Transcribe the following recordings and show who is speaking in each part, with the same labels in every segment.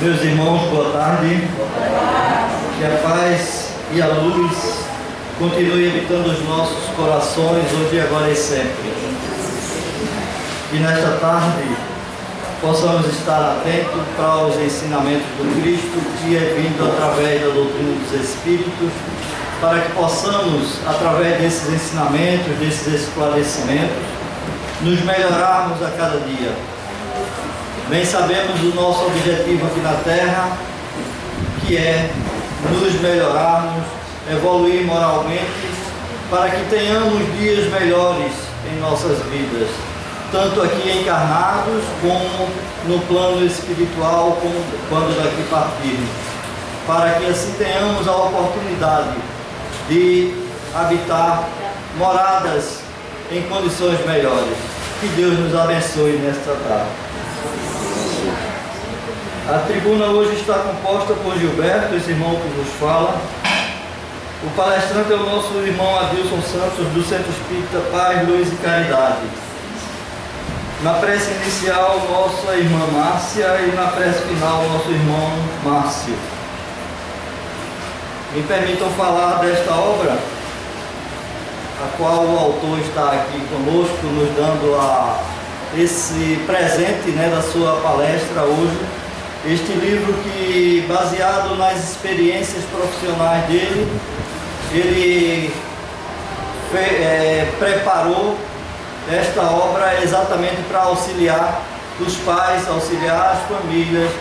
Speaker 1: Meus irmãos, boa tarde. Que a paz e a luz continue habitando os nossos corações, hoje, agora e sempre. E nesta tarde possamos estar atentos para os ensinamentos do Cristo, que é vindo através da doutrina dos Espíritos, para que possamos, através desses ensinamentos, desses esclarecimentos, nos melhorarmos a cada dia. Bem sabemos o nosso objetivo aqui na Terra, que é nos melhorarmos, evoluir moralmente, para que tenhamos dias melhores em nossas vidas, tanto aqui encarnados, como no plano espiritual, como quando daqui partirmos, para que assim tenhamos a oportunidade de habitar moradas em condições melhores. Que Deus nos abençoe nesta tarde. A tribuna hoje está composta por Gilberto, esse irmão que vos fala. O palestrante é o nosso irmão Adilson Santos, do Centro Espírita Paz, Luz e Caridade. Na prece inicial, nossa irmã Márcia, e na prece final, nosso irmão Márcio. Me permitam falar desta obra, a qual o autor está aqui conosco, nos dando esse presente, da sua palestra hoje. Este livro que, baseado nas experiências profissionais dele, ele preparou esta obra exatamente para auxiliar os pais, auxiliar as famílias,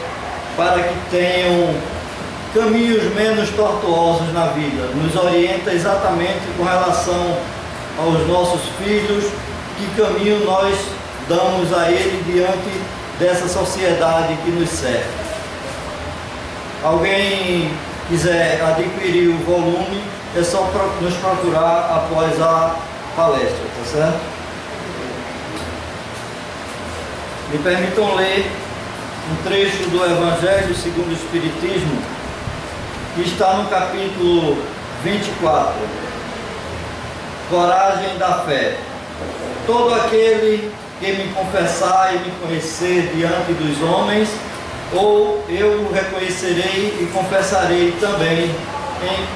Speaker 1: para que tenham caminhos menos tortuosos na vida. Nos orienta exatamente com relação aos nossos filhos, que caminho nós damos a ele diante dessa sociedade que nos serve. Alguém quiser adquirir o volume, é só nos procurar após a palestra, tá certo? Me permitam ler um trecho do Evangelho segundo o Espiritismo, que está no capítulo 24. Coragem da fé. Todo aquele que me confessar e me conhecer diante dos homens, ou eu o reconhecerei e confessarei também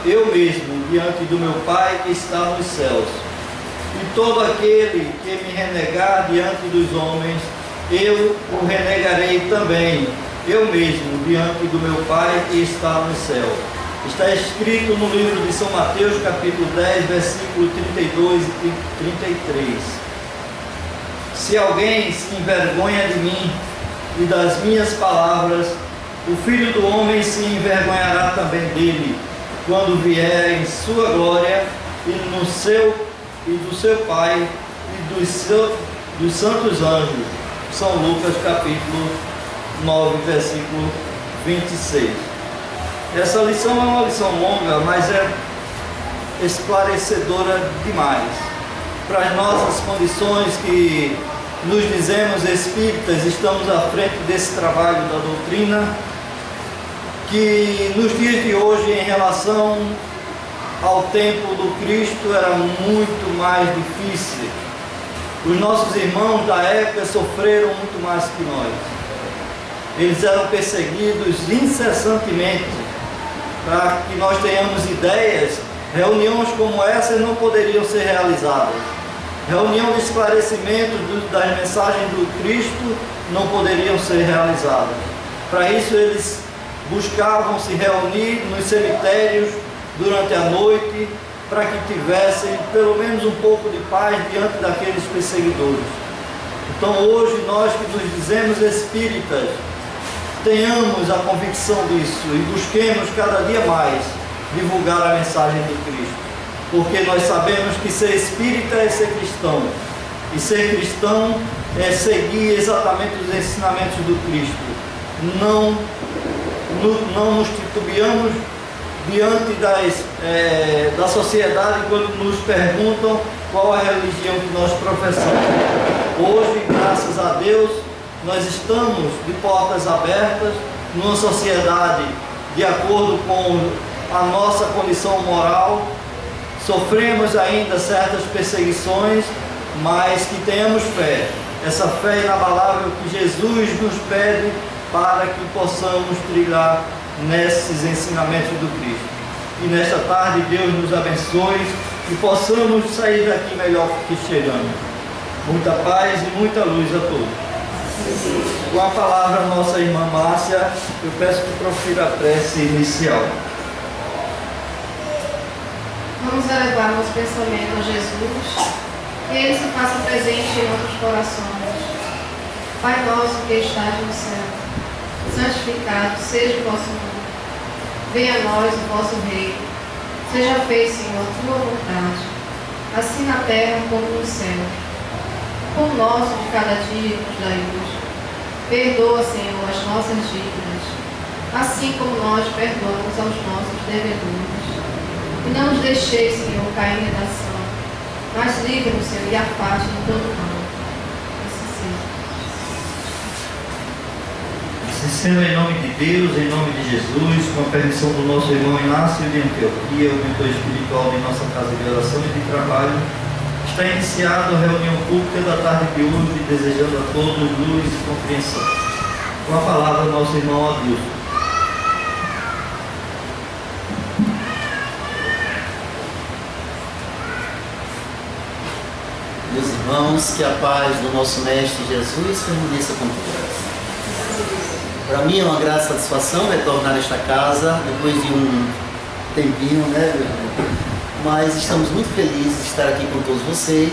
Speaker 1: eu mesmo diante do meu Pai que está nos céus. E todo aquele que me renegar diante dos homens, eu o renegarei também eu mesmo diante do meu Pai que está nos céus. Está escrito no livro de São Mateus, capítulo 10, versículo 32 e 33. Se alguém se envergonha de mim e das minhas palavras, o Filho do Homem se envergonhará também dele, quando vier em sua glória e do seu Pai e dos santos anjos. São Lucas, capítulo 9, versículo 26. Essa lição é uma lição longa, mas é esclarecedora demais para as nossas condições que nos dizemos espíritas, estamos à frente desse trabalho da doutrina, que nos dias de hoje, em relação ao tempo do Cristo, era muito mais difícil. Os nossos irmãos da época sofreram muito mais que nós. Eles eram perseguidos incessantemente. Para que nós tenhamos ideias, reuniões como essas não poderiam ser realizadas. Reunião de esclarecimento das mensagens do Cristo não poderiam ser realizadas. Para isso eles buscavam se reunir nos cemitérios durante a noite, para que tivessem pelo menos um pouco de paz diante daqueles perseguidores. Então hoje nós que nos dizemos espíritas, tenhamos a convicção disso e busquemos cada dia mais divulgar a mensagem do Cristo. Porque nós sabemos que ser espírita é ser cristão. E ser cristão é seguir exatamente os ensinamentos do Cristo. Não nos titubeamos diante da sociedade quando nos perguntam qual a religião que nós professamos. Hoje, graças a Deus, nós estamos de portas abertas numa sociedade de acordo com a nossa condição moral. Sofremos ainda certas perseguições, mas que tenhamos fé. Essa fé inabalável que Jesus nos pede para que possamos trilhar nesses ensinamentos do Cristo. E nesta tarde Deus nos abençoe e possamos sair daqui melhor que chegamos. Muita paz e muita luz a todos. Com a palavra, nossa irmã Márcia, eu peço que profira a prece inicial.
Speaker 2: Vamos elevar nosso pensamento a Jesus, que Ele se faça presente em nossos corações. Pai nosso que estás no céu, santificado seja o vosso nome. Venha a nós o vosso reino. Seja feita, Senhor, a tua vontade, assim na terra como no céu. O pão nosso de cada dia nos dai hoje. Perdoa, Senhor, as nossas dívidas, assim como nós perdoamos aos nossos devedores. E não nos deixeis, Senhor, cair em tentação, mas livra-nos, Senhor, e afaste de todo mal.
Speaker 1: Assim sendo, em nome de Deus, em nome de Jesus, com a permissão do nosso irmão Inácio de Antioquia, o mentor espiritual de nossa casa de oração e de trabalho, está iniciada a reunião pública da tarde de hoje, desejando a todos luz e compreensão. Com a palavra, nosso irmão Adilson.
Speaker 3: Meus irmãos, que a paz do nosso Mestre Jesus permaneça com todos. Para mim é uma grande satisfação retornar a esta casa, depois de um tempinho, né, meu irmão? Mas estamos muito felizes de estar aqui com todos vocês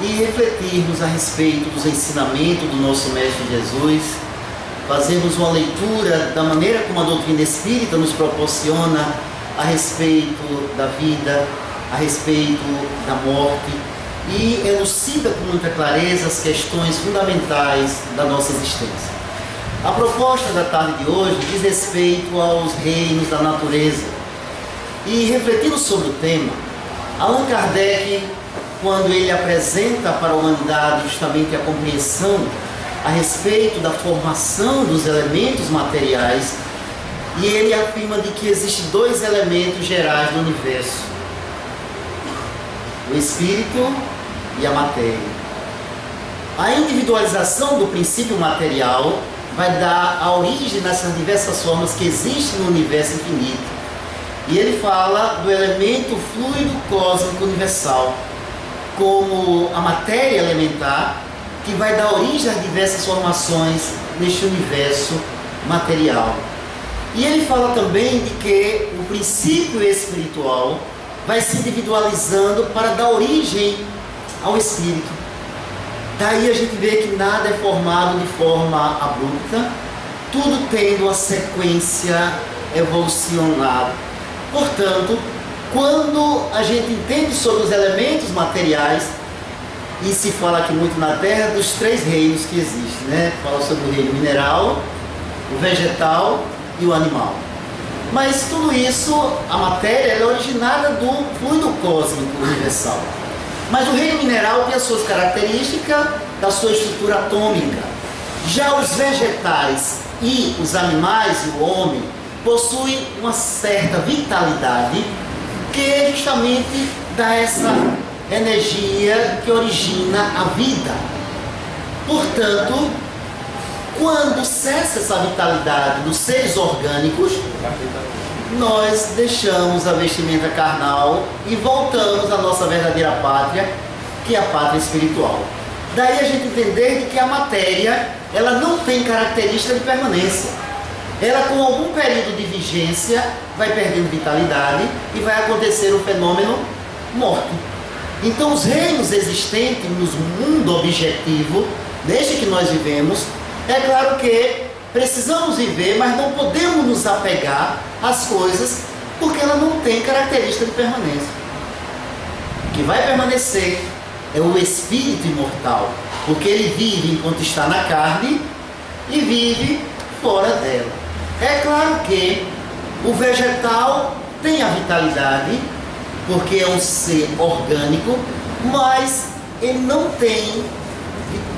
Speaker 3: e refletirmos a respeito dos ensinamentos do nosso Mestre Jesus, fazermos uma leitura da maneira como a doutrina espírita nos proporciona a respeito da vida, a respeito da morte, e elucida com muita clareza as questões fundamentais da nossa existência. A proposta da tarde de hoje diz respeito aos reinos da natureza. E refletindo sobre o tema, Allan Kardec, quando ele apresenta para a humanidade justamente a compreensão a respeito da formação dos elementos materiais, e ele afirma de que existem dois elementos gerais do universo: o espírito e a matéria. A individualização do princípio material vai dar a origem nessas diversas formas que existem no universo infinito. E ele fala do elemento fluido cósmico universal, como a matéria elementar, que vai dar origem às diversas formações neste universo material. E ele fala também de que o princípio espiritual vai se individualizando para dar origem ao espírito. Daí a gente vê que nada é formado de forma abrupta, tudo tendo uma sequência evolucionada. Portanto, quando a gente entende sobre os elementos materiais, e se fala aqui muito na Terra dos três reinos que existem, né? Fala sobre o reino mineral, o vegetal e o animal. Mas tudo isso, a matéria, ela é originada do fluido cósmico universal. Mas o reino mineral tem as suas características da sua estrutura atômica. Já os vegetais e os animais e o homem possuem uma certa vitalidade que justamente dá essa energia que origina a vida. Portanto, quando cessa essa vitalidade dos seres orgânicos, nós deixamos a vestimenta carnal e voltamos à nossa verdadeira pátria, que é a pátria espiritual. Daí a gente entender de que a matéria, ela não tem característica de permanência. Ela, com algum período de vigência, vai perdendo vitalidade e vai acontecer o fenômeno morte. Então, os reinos existentes no mundo objetivo, desde que nós vivemos, é claro que precisamos viver, mas não podemos nos apegar às coisas, porque ela não tem característica de permanência. O que vai permanecer é o espírito imortal, porque ele vive enquanto está na carne e vive fora dela. É claro que o vegetal tem a vitalidade, porque é um ser orgânico, mas ele não tem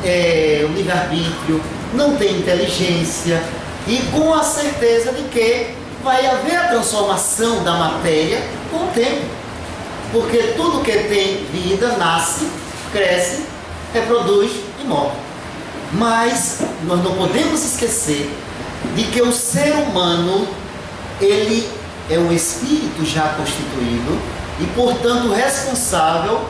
Speaker 3: o livre-arbítrio, não tem inteligência, e com a certeza de que vai haver a transformação da matéria com o tempo, porque tudo que tem vida nasce, cresce, reproduz e morre. Mas nós não podemos esquecer de que o ser humano, ele é um espírito já constituído e, portanto, responsável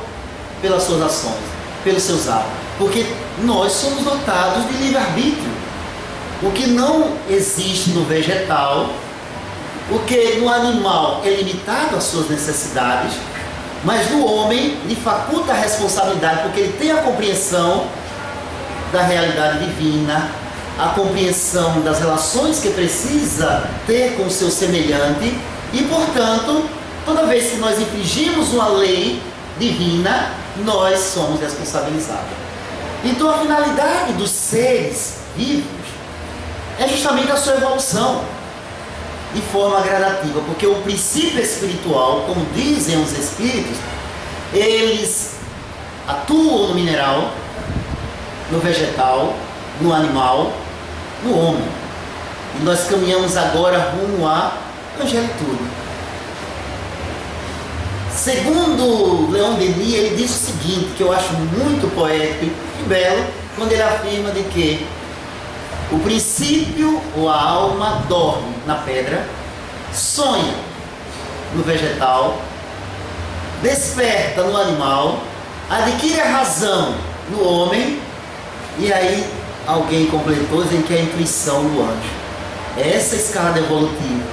Speaker 3: pelas suas ações, pelos seus atos. Porque nós somos dotados de livre-arbítrio. O que não existe no vegetal, o que no animal é limitado às suas necessidades, mas no homem lhe faculta a responsabilidade, porque ele tem a compreensão da realidade divina, a compreensão das relações que precisa ter com o seu semelhante e, portanto, toda vez que nós infringimos uma lei divina, nós somos responsabilizados. Então, a finalidade dos seres vivos é justamente a sua evolução de forma gradativa, porque o princípio espiritual, como dizem os espíritos, eles atuam no mineral, no vegetal, no animal, no homem. E nós caminhamos agora rumo à angelitude. Segundo Leon Denis, ele diz o seguinte, que eu acho muito poético e belo, quando ele afirma de que o princípio ou a alma dorme na pedra, sonha no vegetal, desperta no animal, adquire a razão no homem, e aí alguém completou dizendo que é a intuição do anjo. Essa escada evolutiva,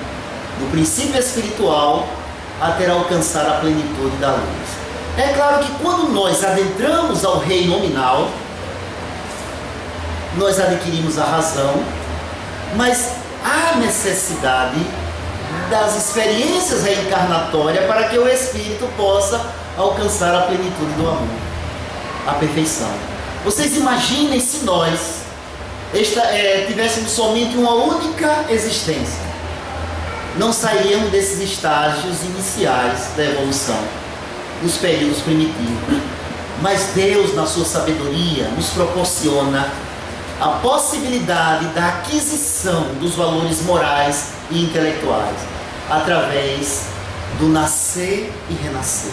Speaker 3: do princípio espiritual até alcançar a plenitude da luz. É claro que quando nós adentramos ao reino nominal, nós adquirimos a razão, mas há necessidade das experiências reencarnatórias para que o espírito possa alcançar a plenitude do amor, a perfeição. Vocês imaginem se nós tivéssemos somente uma única existência. Não sairíamos desses estágios iniciais da evolução, dos períodos primitivos. Mas Deus, na sua sabedoria, nos proporciona a possibilidade da aquisição dos valores morais e intelectuais através do nascer e renascer.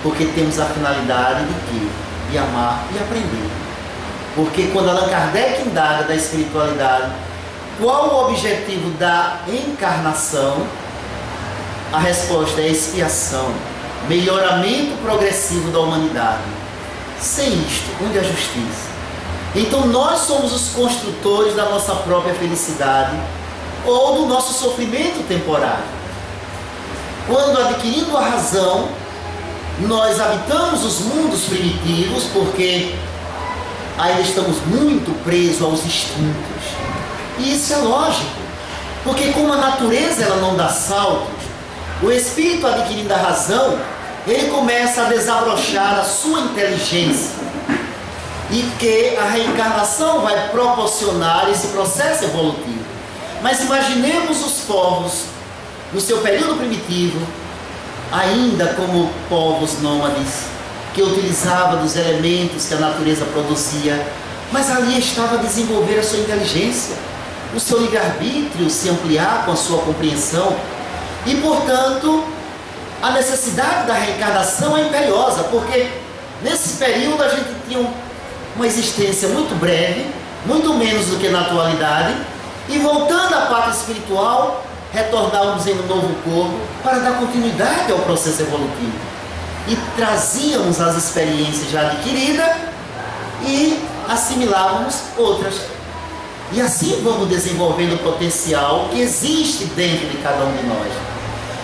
Speaker 3: Porque temos a finalidade de quê? De amar e aprender. Porque quando Allan Kardec indaga da espiritualidade, qual o objetivo da encarnação? A resposta é expiação, melhoramento progressivo da humanidade. Sem isto, onde a justiça? Então nós somos os construtores da nossa própria felicidade ou do nosso sofrimento temporário. Quando adquirindo a razão, nós habitamos os mundos primitivos, porque ainda estamos muito presos aos instintos. E isso é lógico, porque como a natureza ela não dá saltos, o espírito adquirindo a razão, ele começa a desabrochar a sua inteligência, e que a reencarnação vai proporcionar esse processo evolutivo. Mas imaginemos os povos no seu período primitivo, ainda como povos nômades, que utilizavam dos elementos que a natureza produzia, mas ali estava a desenvolver a sua inteligência, o seu livre-arbítrio se ampliar com a sua compreensão, e portanto a necessidade da reencarnação é imperiosa, porque nesse período a gente tinha uma existência muito breve, muito menos do que na atualidade, e voltando à pátria espiritual, retornávamos em um novo corpo para dar continuidade ao processo evolutivo. E trazíamos as experiências já adquiridas e assimilávamos outras. E assim vamos desenvolvendo o potencial que existe dentro de cada um de nós.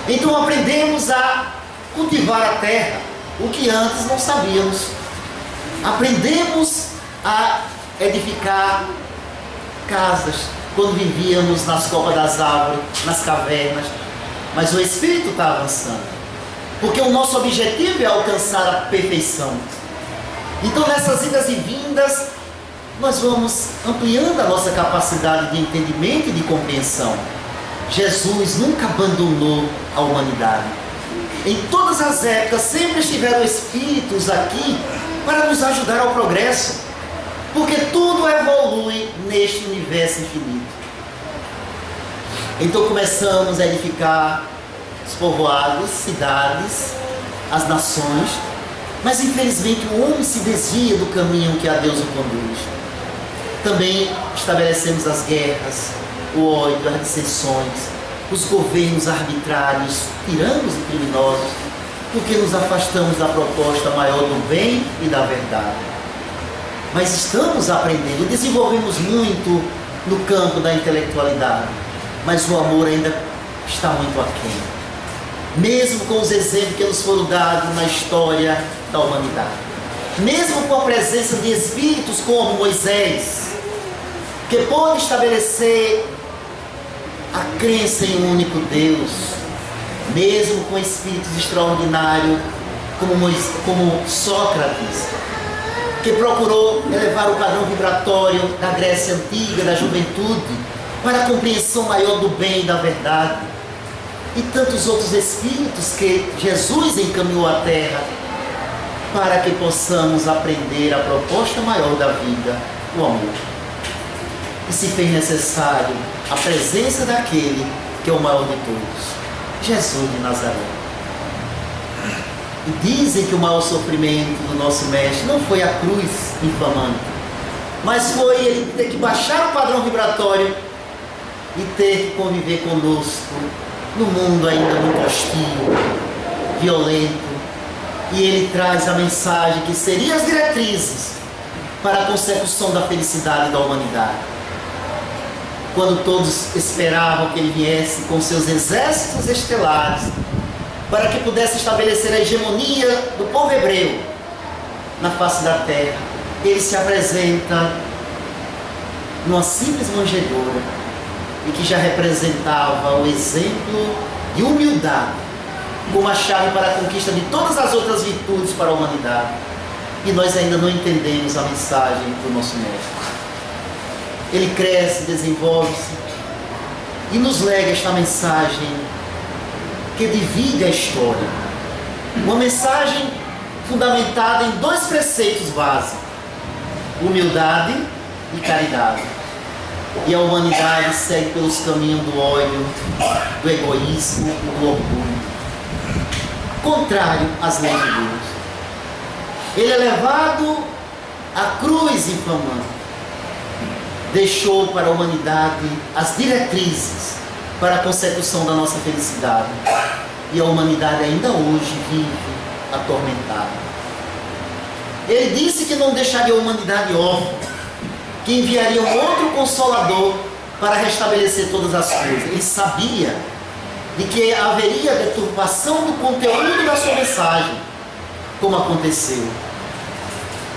Speaker 3: Então aprendemos a cultivar a terra, o que antes não sabíamos. Aprendemos a edificar casas, quando vivíamos nas copas das árvores, nas cavernas. Mas o espírito está avançando, porque o nosso objetivo é alcançar a perfeição. Então nessas idas e vindas, nós vamos ampliando a nossa capacidade de entendimento e de compreensão. Jesus nunca abandonou a humanidade. Em todas as épocas sempre estiveram espíritos aqui para nos ajudar ao progresso, porque tudo evolui neste universo infinito. Então começamos a edificar os povoados, cidades, as nações, mas infelizmente o homem se desvia do caminho que a Deus o conduz. Também estabelecemos as guerras, o ódio, as dissensões, os governos arbitrários, tiranos e criminosos, porque nos afastamos da proposta maior do bem e da verdade. Mas estamos aprendendo, desenvolvemos muito no campo da intelectualidade, mas o amor ainda está muito aquém. Mesmo com os exemplos que nos foram dados na história da humanidade, mesmo com a presença de espíritos como Moisés, que pôde estabelecer a crença em um único Deus, mesmo com espíritos extraordinários como Sócrates, que procurou elevar o padrão vibratório da Grécia Antiga, da juventude, para a compreensão maior do bem e da verdade, e tantos outros espíritos que Jesus encaminhou à Terra para que possamos aprender a proposta maior da vida, o amor. E se fez necessário a presença daquele que é o maior de todos, Jesus de Nazaré. E dizem que o maior sofrimento do nosso mestre não foi a cruz infamante, mas foi ele ter que baixar o padrão vibratório e ter que conviver conosco no mundo ainda muito hostil, violento. E ele traz a mensagem que seria as diretrizes para a consecução da felicidade da humanidade. Quando todos esperavam que ele viesse com seus exércitos estelares para que pudesse estabelecer a hegemonia do povo hebreu na face da terra, ele se apresenta numa simples manjedoura e que já representava o exemplo de humildade como a chave para a conquista de todas as outras virtudes para a humanidade. E nós ainda não entendemos a mensagem do nosso mestre. Ele cresce, desenvolve-se e nos lega esta mensagem que divide a história. Uma mensagem fundamentada em dois preceitos básicos: humildade e caridade. E a humanidade segue pelos caminhos do ódio, do egoísmo e do orgulho, contrário às leis de Deus. Ele é levado à cruz infamante, deixou para a humanidade as diretrizes para a consecução da nossa felicidade. E a humanidade ainda hoje vive atormentada. Ele disse que não deixaria a humanidade órfã, que enviaria um outro Consolador para restabelecer todas as coisas. Ele sabia de que haveria deturpação do conteúdo da sua mensagem, como aconteceu.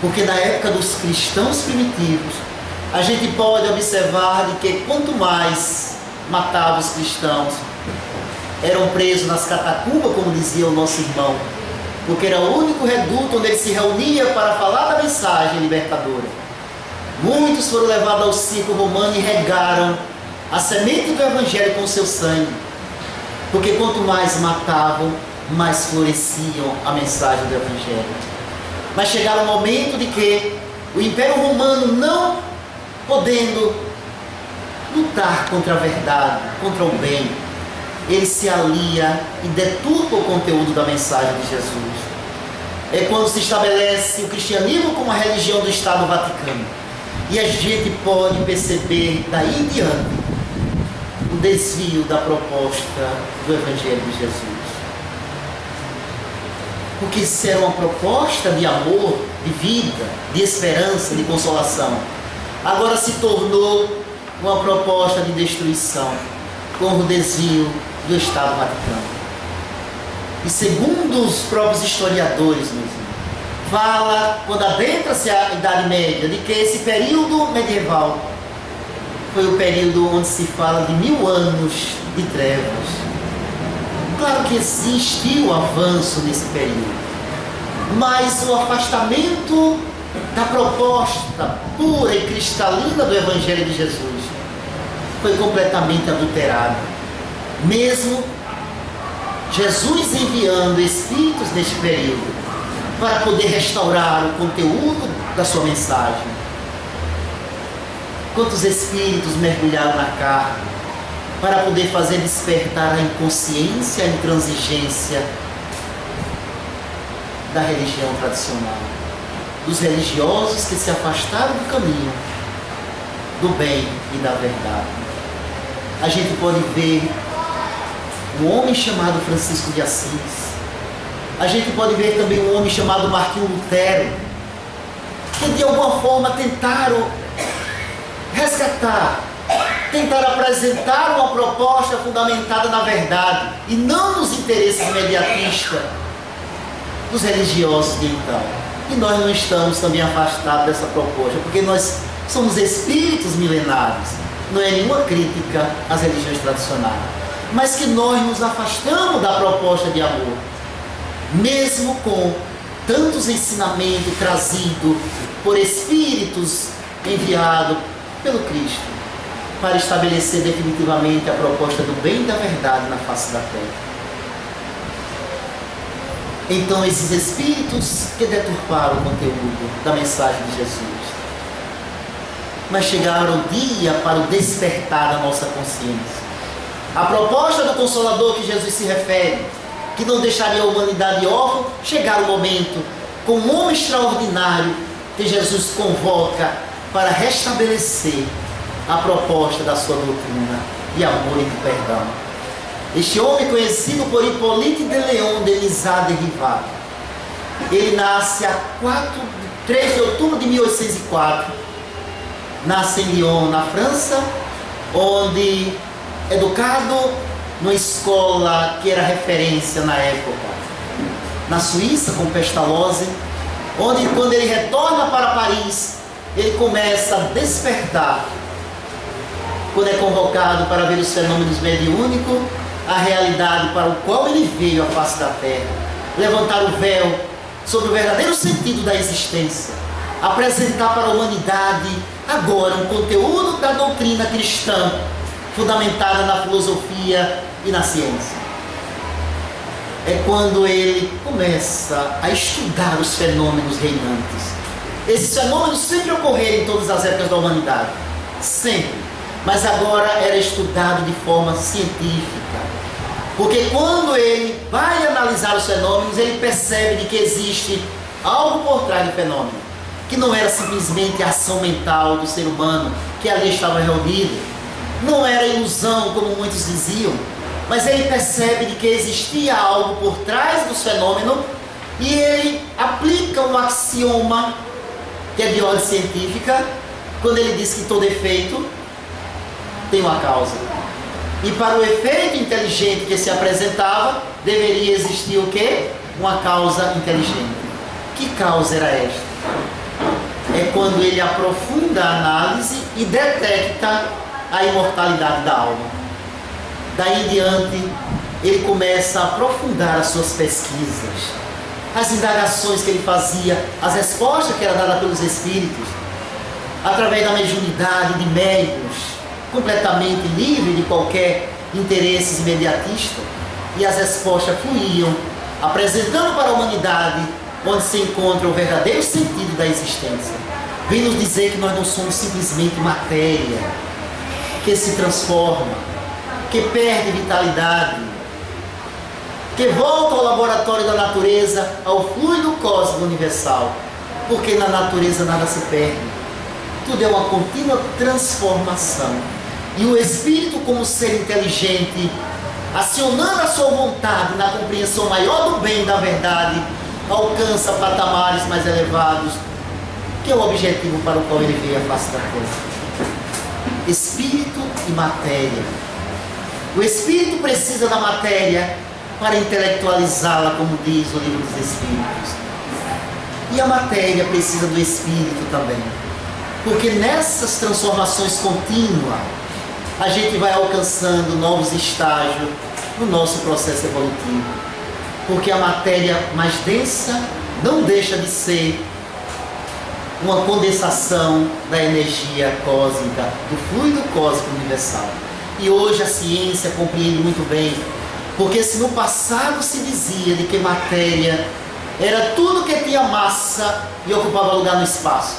Speaker 3: Porque na época dos cristãos primitivos, a gente pode observar de que quanto mais matavam os cristãos, eram presos nas catacumbas, como dizia o nosso irmão, porque era o único reduto onde ele se reunia para falar da mensagem libertadora. Muitos foram levados ao circo romano e regaram a semente do Evangelho com o seu sangue, porque quanto mais matavam, mais floresciam a mensagem do Evangelho. Mas chegava o momento de que o Império Romano, não podendo lutar contra a verdade, contra o bem, ele se alia e deturpa o conteúdo da mensagem de Jesus. É quando se estabelece o cristianismo como a religião do Estado Vaticano. E a gente pode perceber daí em diante o desvio da proposta do Evangelho de Jesus. Porque isso era uma proposta de amor, de vida, de esperança, de consolação. Agora se tornou uma proposta de destruição, com o desvio do Estado Vaticano. E segundo os próprios historiadores, meus irmãos, fala, quando adentra-se a Idade Média, de que esse período medieval foi o período onde se fala de 1000 anos de trevas. Claro que existiu avanço nesse período, mas o afastamento da proposta pura e cristalina do Evangelho de Jesus foi completamente adulterado. Mesmo Jesus enviando espíritos neste período para poder restaurar o conteúdo da sua mensagem. Quantos espíritos mergulharam na carne para poder fazer despertar a inconsciência, a intransigência da religião tradicional, dos religiosos que se afastaram do caminho do bem e da verdade. A gente pode ver um homem chamado Francisco de Assis. A gente pode ver também um homem chamado Martinho Lutero, que de alguma forma tentaram resgatar, tentaram apresentar uma proposta fundamentada na verdade e não nos interesses imediatistas dos religiosos de então. E nós não estamos também afastados dessa proposta, porque nós somos espíritos milenares. Não é nenhuma crítica às religiões tradicionais, mas que nós nos afastamos da proposta de amor, mesmo com tantos ensinamentos trazidos por espíritos enviados pelo Cristo, para estabelecer definitivamente a proposta do bem e da verdade na face da terra. Então, esses espíritos que deturparam o conteúdo da mensagem de Jesus, mas chegaram o dia para o despertar da nossa consciência. A proposta do Consolador que Jesus se refere, que não deixaria a humanidade órfã, chegar o momento, com um homem extraordinário que Jesus convoca para restabelecer a proposta da sua doutrina de amor e de perdão. Este homem, conhecido por Hippolyte de Leon de Lizard de Rivat, ele nasce a 3 de outubro de 1804, nasce em Lyon, na França, onde, educado numa escola que era referência na época, na Suíça, com Pestalozzi, onde, quando ele retorna para Paris, ele começa a despertar, quando é convocado para ver os fenômenos mediúnicos, a realidade para o qual ele veio à face da terra, levantar o véu sobre o verdadeiro sentido da existência, apresentar para a humanidade agora um conteúdo da doutrina cristã, fundamentada na filosofia e na ciência. É quando ele começa a estudar os fenômenos reinantes. Esses fenômenos sempre ocorreram em todas as épocas da humanidade, sempre, mas agora era estudado de forma científica. Porque quando ele vai analisar os fenômenos, ele percebe de que existe algo por trás do fenômeno, que não era simplesmente a ação mental do ser humano que ali estava reunido, não era ilusão, como muitos diziam, mas ele percebe de que existia algo por trás dos fenômenos e ele aplica um axioma que é de ordem científica, quando ele diz que todo efeito tem uma causa. E para o efeito inteligente que se apresentava, deveria existir o quê? Uma causa inteligente. Que causa era esta? É quando ele aprofunda a análise e detecta a imortalidade da alma. Daí em diante, ele começa a aprofundar as suas pesquisas, as indagações que ele fazia, as respostas que eram dadas pelos espíritos, através da mediunidade de médiuns, completamente livre de qualquer interesse imediatista, e as respostas fluíam, apresentando para a humanidade onde se encontra o verdadeiro sentido da existência. Vem nos dizer que nós não somos simplesmente matéria que se transforma, que perde vitalidade, que volta ao laboratório da natureza, ao fluido cósmico universal, porque na natureza nada se perde, tudo é uma contínua transformação. E o espírito, como ser inteligente, acionando a sua vontade na compreensão maior do bem e da verdade, alcança patamares mais elevados, que é o objetivo para o qual ele veio à face da terra. Espírito e matéria. O espírito precisa da matéria para intelectualizá-la, como diz o livro dos Espíritos. E a matéria precisa do espírito também, porque nessas transformações contínuas, a gente vai alcançando novos estágios no nosso processo evolutivo. Porque a matéria mais densa não deixa de ser uma condensação da energia cósmica, do fluido cósmico universal. E hoje a ciência compreende muito bem, porque se no passado se dizia de que matéria era tudo que tinha massa e ocupava lugar no espaço,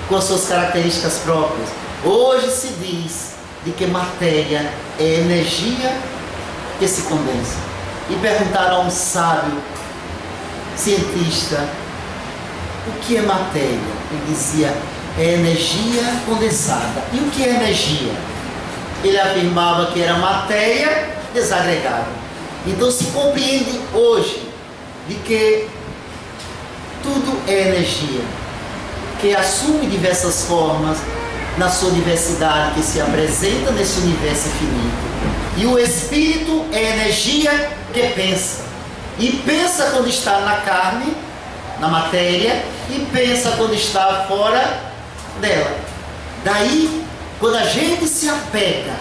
Speaker 3: com as suas características próprias, hoje se diz de que matéria é energia que se condensa. E perguntaram a um sábio cientista o que é matéria. Ele dizia, é energia condensada. E o que é energia? Ele afirmava que era matéria desagregada. Então se compreende hoje de que tudo é energia, que assume diversas formas na sua diversidade, que se apresenta nesse universo infinito. E o espírito é energia que pensa. E pensa quando está na carne, na matéria, e pensa quando está fora dela. Daí, quando a gente se apega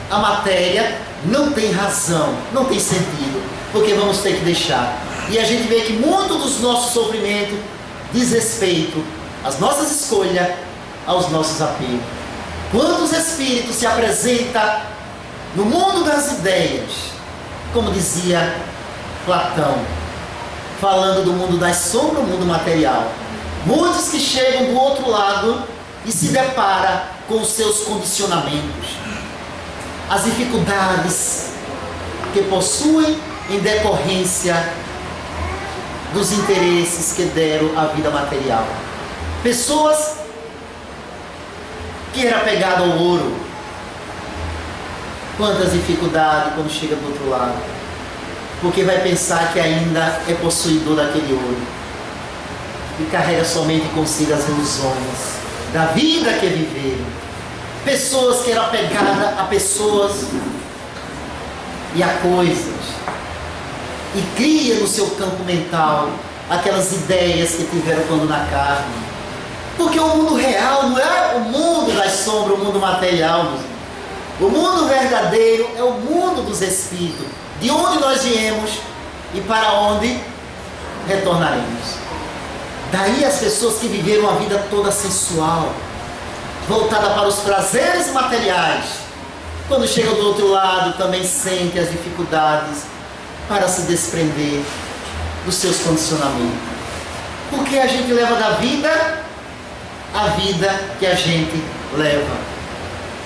Speaker 3: à matéria, não tem razão, não tem sentido, porque vamos ter que deixar. E a gente vê que muito dos nossos sofrimentos diz respeito às nossas escolhas, aos nossos apegos. Quantos espíritos se apresentam no mundo das ideias, como dizia Platão, falando do mundo das sombras, o mundo material. Muitos que chegam do outro lado e se deparam com os seus condicionamentos, as dificuldades que possuem em decorrência dos interesses que deram à vida material. Pessoas que eram apegadas ao ouro, quantas dificuldades quando chega do outro lado, porque vai pensar que ainda é possuidor daquele ouro e carrega somente consigo as ilusões da vida que viveram. Pessoas que eram apegadas a pessoas e a coisas, e cria no seu campo mental aquelas ideias que tiveram quando na carne, porque o mundo real não é o mundo das sombras, o mundo material, meus irmãos. O mundo verdadeiro é o mundo dos espíritos, de onde nós viemos e para onde retornaremos. Daí as pessoas que viveram a vida toda sensual, voltada para os prazeres materiais, quando chegam do outro lado também sentem as dificuldades para se desprender dos seus condicionamentos. Porque a gente leva da vida a vida que a gente leva.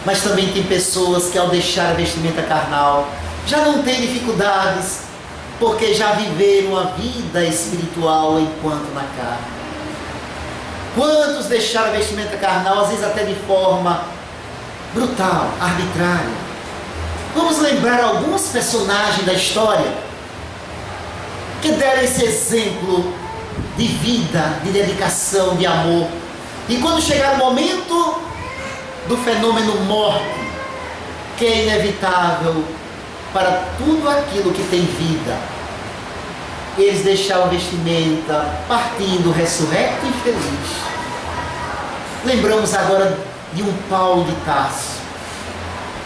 Speaker 3: Mas também tem pessoas que ao deixar a vestimenta carnal já não têm dificuldades, porque já viveram a vida espiritual enquanto na carne. Quantos deixaram a vestimenta carnal, às vezes até de forma brutal, arbitrária? Vamos lembrar alguns personagens da história que deram esse exemplo de vida, de dedicação, de amor. E quando chegar o momento do fenômeno morte, que é inevitável para tudo aquilo que tem vida, eles deixaram a vestimenta partindo ressurrecto e feliz. Lembramos agora de um Paulo de Tarso,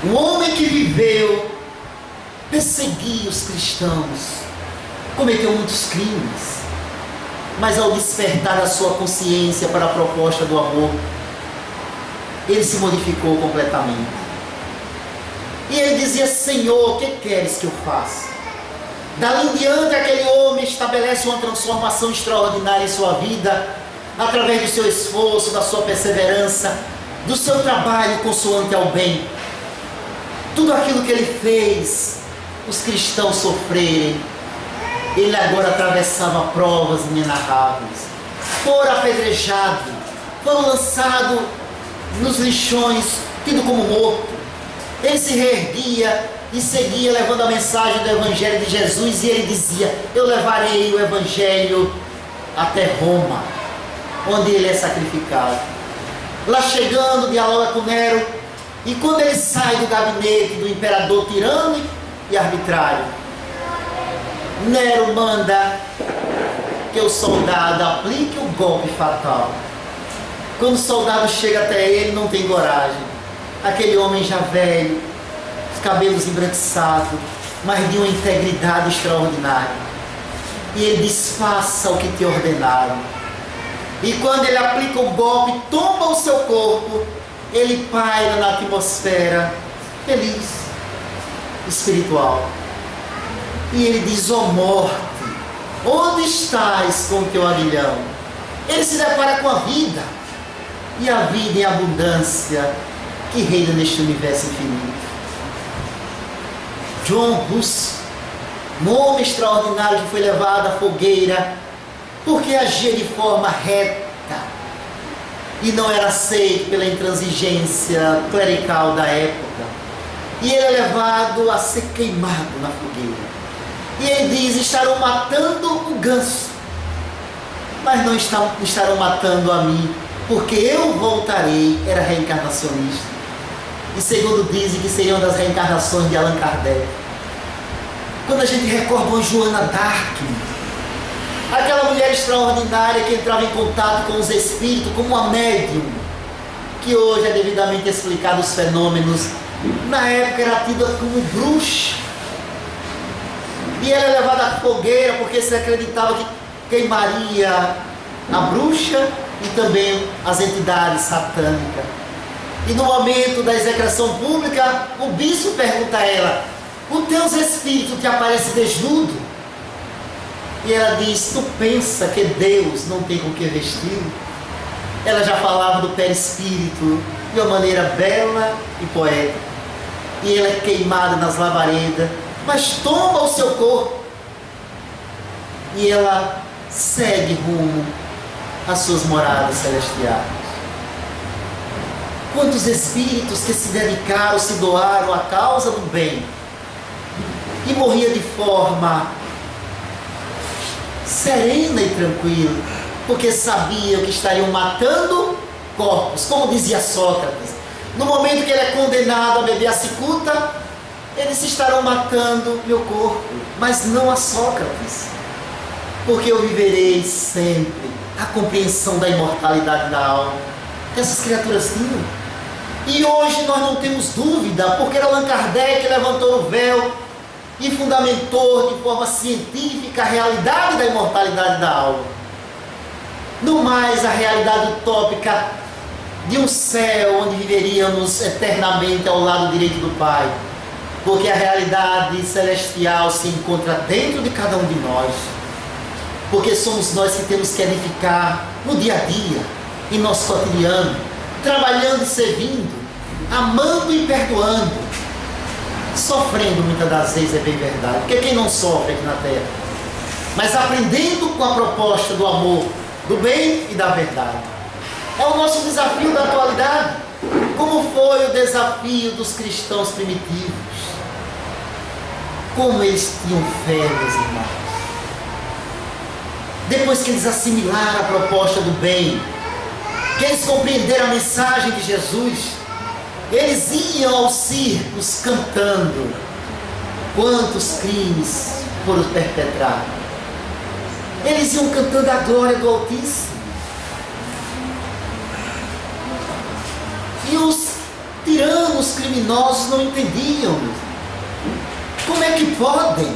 Speaker 3: um homem que viveu, perseguia os cristãos, cometeu muitos crimes, mas ao despertar a sua consciência para a proposta do amor, ele se modificou completamente. E ele dizia: Senhor, o que queres que eu faça? Dali em diante, aquele homem estabelece uma transformação extraordinária em sua vida, através do seu esforço, da sua perseverança, do seu trabalho consoante ao bem. Tudo aquilo que ele fez, os cristãos sofrerem, ele agora atravessava provas inenarráveis. Foram apedrejados, foram lançados nos lixões, tido como morto. Ele se reerguia e seguia levando a mensagem do Evangelho de Jesus, e ele dizia: eu levarei o Evangelho até Roma, onde ele é sacrificado. Lá chegando, dialoga com Nero, e quando ele sai do gabinete do imperador tirano e arbitrário, Nero manda que o soldado aplique o golpe fatal. Quando o soldado chega até ele, não tem coragem. Aquele homem já velho, os cabelos embranquiçados, mas de uma integridade extraordinária. E ele diz: faça o que te ordenaram. E quando ele aplica o golpe, tomba o seu corpo, ele paira na atmosfera, feliz, espiritual. E ele diz: ó morte, onde estás com o teu aguilhão? Ele se depara com a vida, e a vida em abundância que reina neste universo infinito. John Hus, um homem extraordinário que foi levado à fogueira porque agia de forma reta, e não era aceito pela intransigência clerical da época. E ele é levado a ser queimado na fogueira. E ele diz: estarão matando o ganso, mas não estarão matando a mim, porque eu voltarei. Era reencarnacionista. E segundo dizem que seria uma das reencarnações de Allan Kardec. Quando a gente recorda uma Joana d'Arc, aquela mulher extraordinária que entrava em contato com os espíritos, como uma médium, que hoje é devidamente explicado os fenômenos, na época era tida como bruxa. E ela é levada à fogueira porque se acreditava que queimaria a bruxa e também as entidades satânicas. E no momento da execração pública, o bispo pergunta a ela: os teus espíritos te aparecem desnudo? E ela diz: tu pensa que Deus não tem com que vestir? Ela já falava do perispírito de uma maneira bela e poética. E ela é queimada nas labaredas, mas toma o seu corpo. E ela segue rumo às suas moradas celestiais. Quantos espíritos que se dedicaram, se doaram à causa do bem, e morria de forma serena e tranquila, porque sabiam que estariam matando corpos, como dizia Sócrates. No momento que ele é condenado a beber a cicuta, eles estarão matando meu corpo, mas não a Sócrates, porque eu viverei sempre a compreensão da imortalidade da alma que essas criaturas tinham. E hoje nós não temos dúvida, porque Allan Kardec levantou o véu e fundamentou de forma científica a realidade da imortalidade da alma. Não mais a realidade utópica de um céu onde viveríamos eternamente ao lado direito do Pai, porque a realidade celestial se encontra dentro de cada um de nós, porque somos nós que temos que edificar no dia a dia, em nosso cotidiano, trabalhando e servindo, amando e perdoando, sofrendo muitas das vezes, é bem verdade, porque quem não sofre aqui na terra, mas aprendendo com a proposta do amor, do bem e da verdade. É o nosso desafio da atualidade, como foi o desafio dos cristãos primitivos, como eles tinham fé, meus irmãos. Depois que eles assimilaram a proposta do bem, que eles compreenderam a mensagem de Jesus, eles iam aos circos cantando. Quantos crimes foram perpetrados? Eles iam cantando a glória do Altíssimo. E os tiranos criminosos não entendiam. Como é que podem?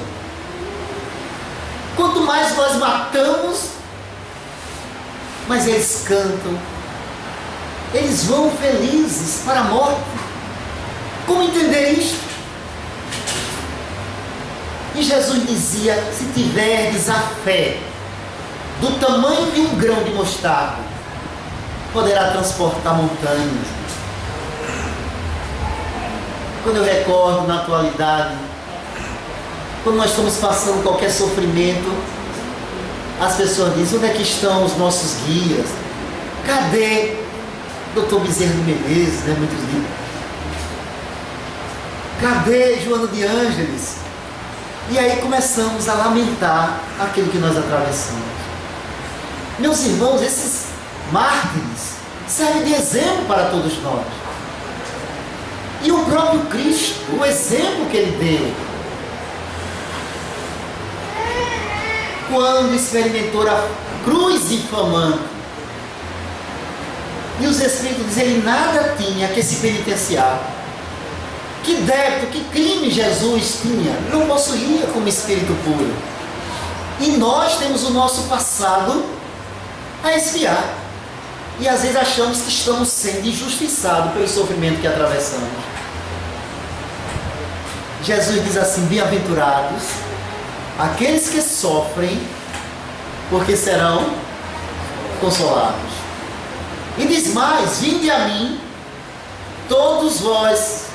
Speaker 3: Quanto mais nós matamos, mas eles cantam. Eles vão felizes para a morte. Como entender isso? E Jesus dizia: se tiverdes a fé do tamanho de um grão de mostarda, poderá transportar montanhas. Quando eu recordo na atualidade, quando nós estamos passando qualquer sofrimento, as pessoas dizem: onde é que estão os nossos guias? Cadê Dr. Bezerra de Menezes, né? Muitos livros. Cadê Joana de Ângeles? E aí começamos a lamentar aquilo que nós atravessamos. Meus irmãos, esses mártires servem de exemplo para todos nós. E o próprio Cristo, o exemplo que ele deu, quando experimentou a cruz infamante, e os Espíritos dizem: ele nada tinha que se penitenciar. Que débito, que crime Jesus tinha? Não possuía como espírito puro. E nós temos o nosso passado a expiar. E às vezes achamos que estamos sendo injustiçados pelo sofrimento que atravessamos. Jesus diz assim: bem-aventurados aqueles que sofrem, porque serão consolados. E diz mais: vinde a mim, todos vós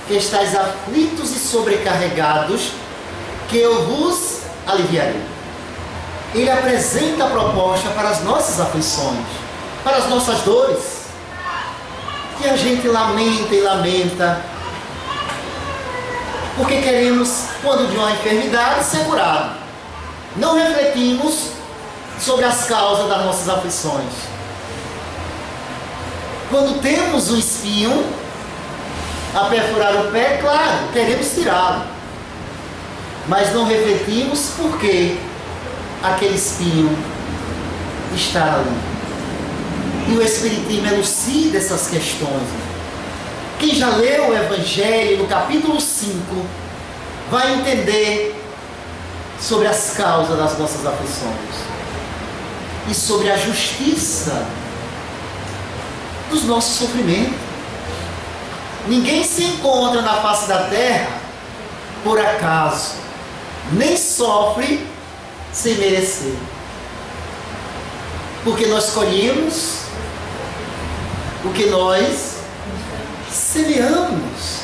Speaker 3: que estáis aflitos e sobrecarregados, que eu vos aliviarei. Ele apresenta a proposta para as nossas aflições, para as nossas dores. E a gente lamenta e lamenta, porque queremos, quando de uma enfermidade, ser curado. Não refletimos sobre as causas das nossas aflições. Quando temos um espinho a perfurar o pé, claro, queremos tirá-lo, mas não refletimos por que aquele espinho está ali. E o Espiritismo elucida essas questões. Quem já leu o Evangelho no capítulo 5 vai entender sobre as causas das nossas aflições e sobre a justiça dos nossos sofrimentos. Ninguém se encontra na face da terra por acaso, nem sofre sem merecer, porque nós colhemos o que nós semeamos.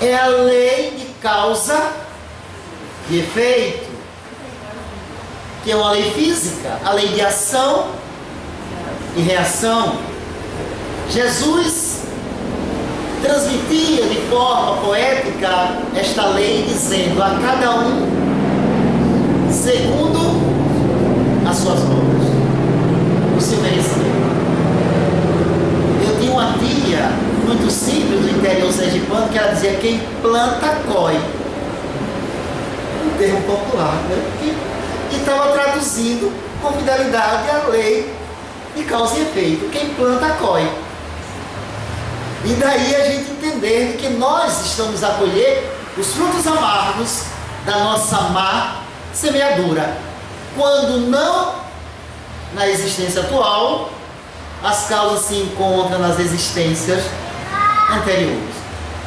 Speaker 3: É a lei de causa e efeito, que é uma lei física, a lei de ação e reação. Jesus transmitia de forma poética esta lei, dizendo: a cada um segundo as suas obras, o seu merecimento. Eu tinha uma tia muito simples do interior sergipano que ela dizia: quem planta, colhe. Um termo popular, né? E estava traduzindo com fidelidade a lei de causa e efeito: quem planta, colhe. E daí a gente entender que nós estamos a colher os frutos amargos da nossa má semeadura, quando não na existência atual, as causas se encontram nas existências anteriores.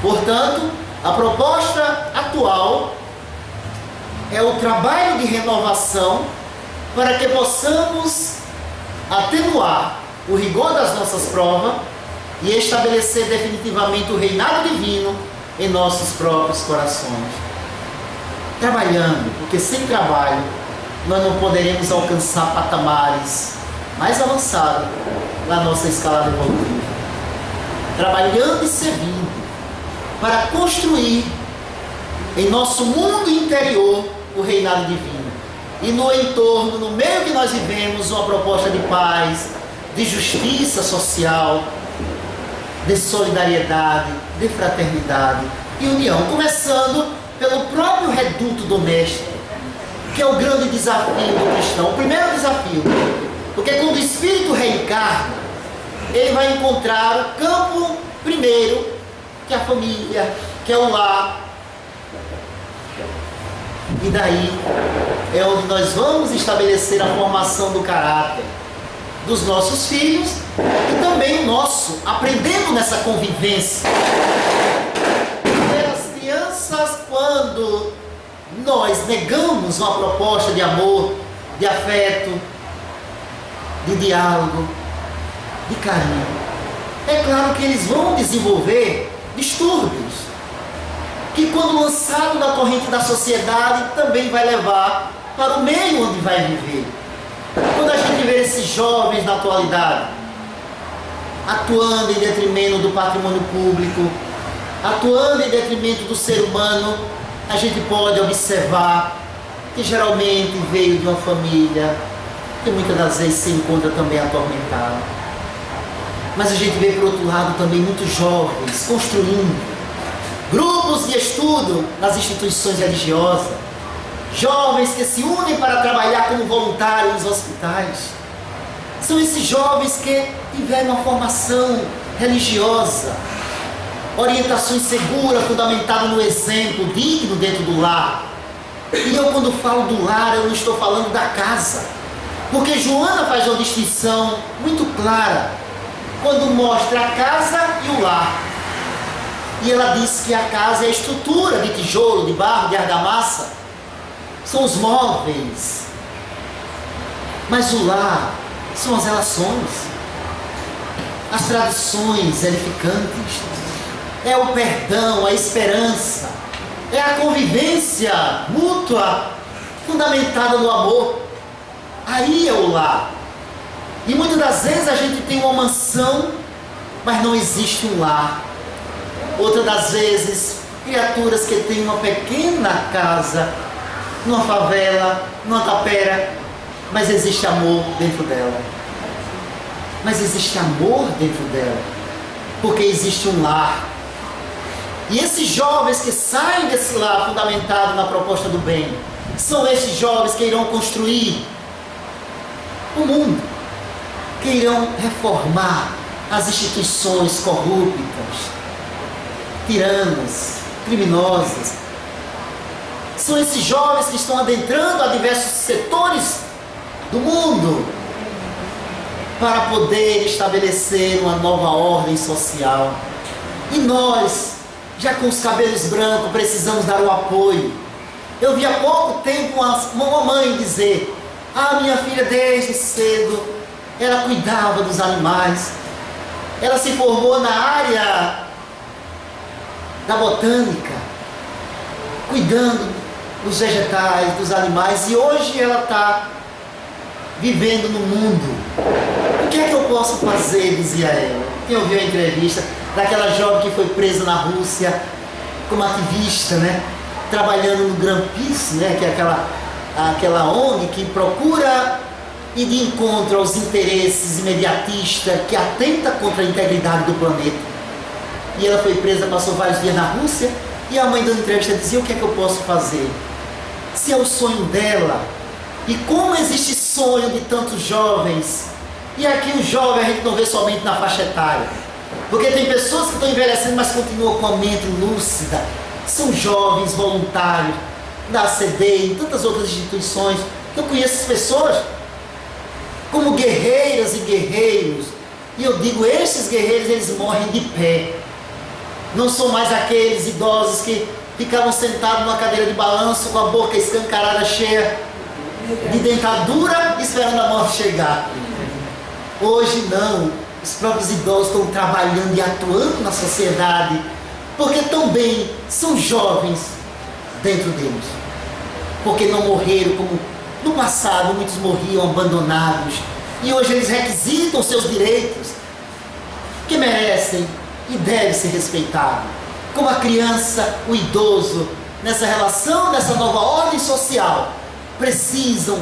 Speaker 3: Portanto, a proposta atual é o trabalho de renovação para que possamos atenuar o rigor das nossas provas e estabelecer definitivamente o reinado divino em nossos próprios corações. Trabalhando, porque sem trabalho nós não poderemos alcançar patamares mais avançados na nossa escala evolutiva. Trabalhando e servindo para construir em nosso mundo interior o reinado divino. E no entorno, no meio que nós vivemos, uma proposta de paz, de justiça social, de solidariedade, de fraternidade e união, começando pelo próprio reduto doméstico, que é o grande desafio do cristão, o primeiro desafio, porque quando o Espírito reencarna, ele vai encontrar o campo primeiro, que é a família, que é o lar, e daí é onde nós vamos estabelecer a formação do caráter dos nossos filhos e também o nosso, aprendendo nessa convivência. As crianças, quando nós negamos uma proposta de amor, de afeto, de diálogo, de carinho, é claro que eles vão desenvolver distúrbios, que quando lançado na corrente da sociedade também vai levar para o meio onde vai viver. Quando a gente vê esses jovens na atualidade atuando em detrimento do patrimônio público, atuando em detrimento do ser humano, a gente pode observar que geralmente veio de uma família que muitas das vezes se encontra também atormentada. Mas a gente vê por outro lado também muitos jovens construindo grupos de estudo nas instituições religiosas, jovens que se unem para trabalhar como voluntários nos hospitais. São esses jovens que tiveram uma formação religiosa, orientações seguras, fundamentadas no exemplo digno dentro do lar. E eu, quando falo do lar, eu não estou falando da casa, porque Joana faz uma distinção muito clara quando mostra a casa e o lar. E ela diz que a casa é a estrutura de tijolo, de barro, de argamassa, são os móveis, mas o lar são as relações, as tradições edificantes, é o perdão, a esperança, é a convivência mútua fundamentada no amor. Aí é o lar. E muitas das vezes a gente tem uma mansão mas não existe um lar. Outra das vezes, criaturas que têm uma pequena casa, numa favela, numa tapera, mas existe amor dentro dela. Mas existe amor dentro dela, porque existe um lar. E esses jovens que saem desse lar fundamentado na proposta do bem, são esses jovens que irão construir o mundo, que irão reformar as instituições corruptas, tiranas, criminosas. São esses jovens que estão adentrando a diversos setores do mundo para poder estabelecer uma nova ordem social. E nós, já com os cabelos brancos, precisamos dar o apoio. Eu vi há pouco tempo uma mãe dizer: minha filha desde cedo, ela cuidava dos animais. Ela se formou na área da botânica, cuidando dos vegetais, dos animais, e hoje ela está vivendo no mundo. O que é que eu posso fazer, dizia ela. Quem ouviu a entrevista daquela jovem que foi presa na Rússia como ativista, né? Trabalhando no Greenpeace, né? Que é aquela ONG que procura ir de encontro aos interesses imediatistas, que atenta contra a integridade do planeta. E ela foi presa, passou vários dias na Rússia, e a mãe da entrevista dizia: o que é que eu posso fazer? Se é o sonho dela, e como existe sonho de tantos jovens, e aqui o jovem a gente não vê somente na faixa etária, porque tem pessoas que estão envelhecendo, mas continuam com a mente lúcida, são jovens voluntários da ACD e tantas outras instituições. Eu conheço as pessoas como guerreiras e guerreiros, e eu digo, esses guerreiros, eles morrem de pé. Não são mais aqueles idosos que ficavam sentados numa cadeira de balanço com a boca escancarada, cheia de dentadura, esperando a morte chegar. Hoje não, os próprios idosos estão trabalhando e atuando na sociedade, porque também são jovens dentro deles, porque não morreram como no passado muitos morriam abandonados, e hoje eles requisitam seus direitos, que merecem e devem ser respeitados, como a criança, o idoso, nessa relação, nessa nova ordem social, precisam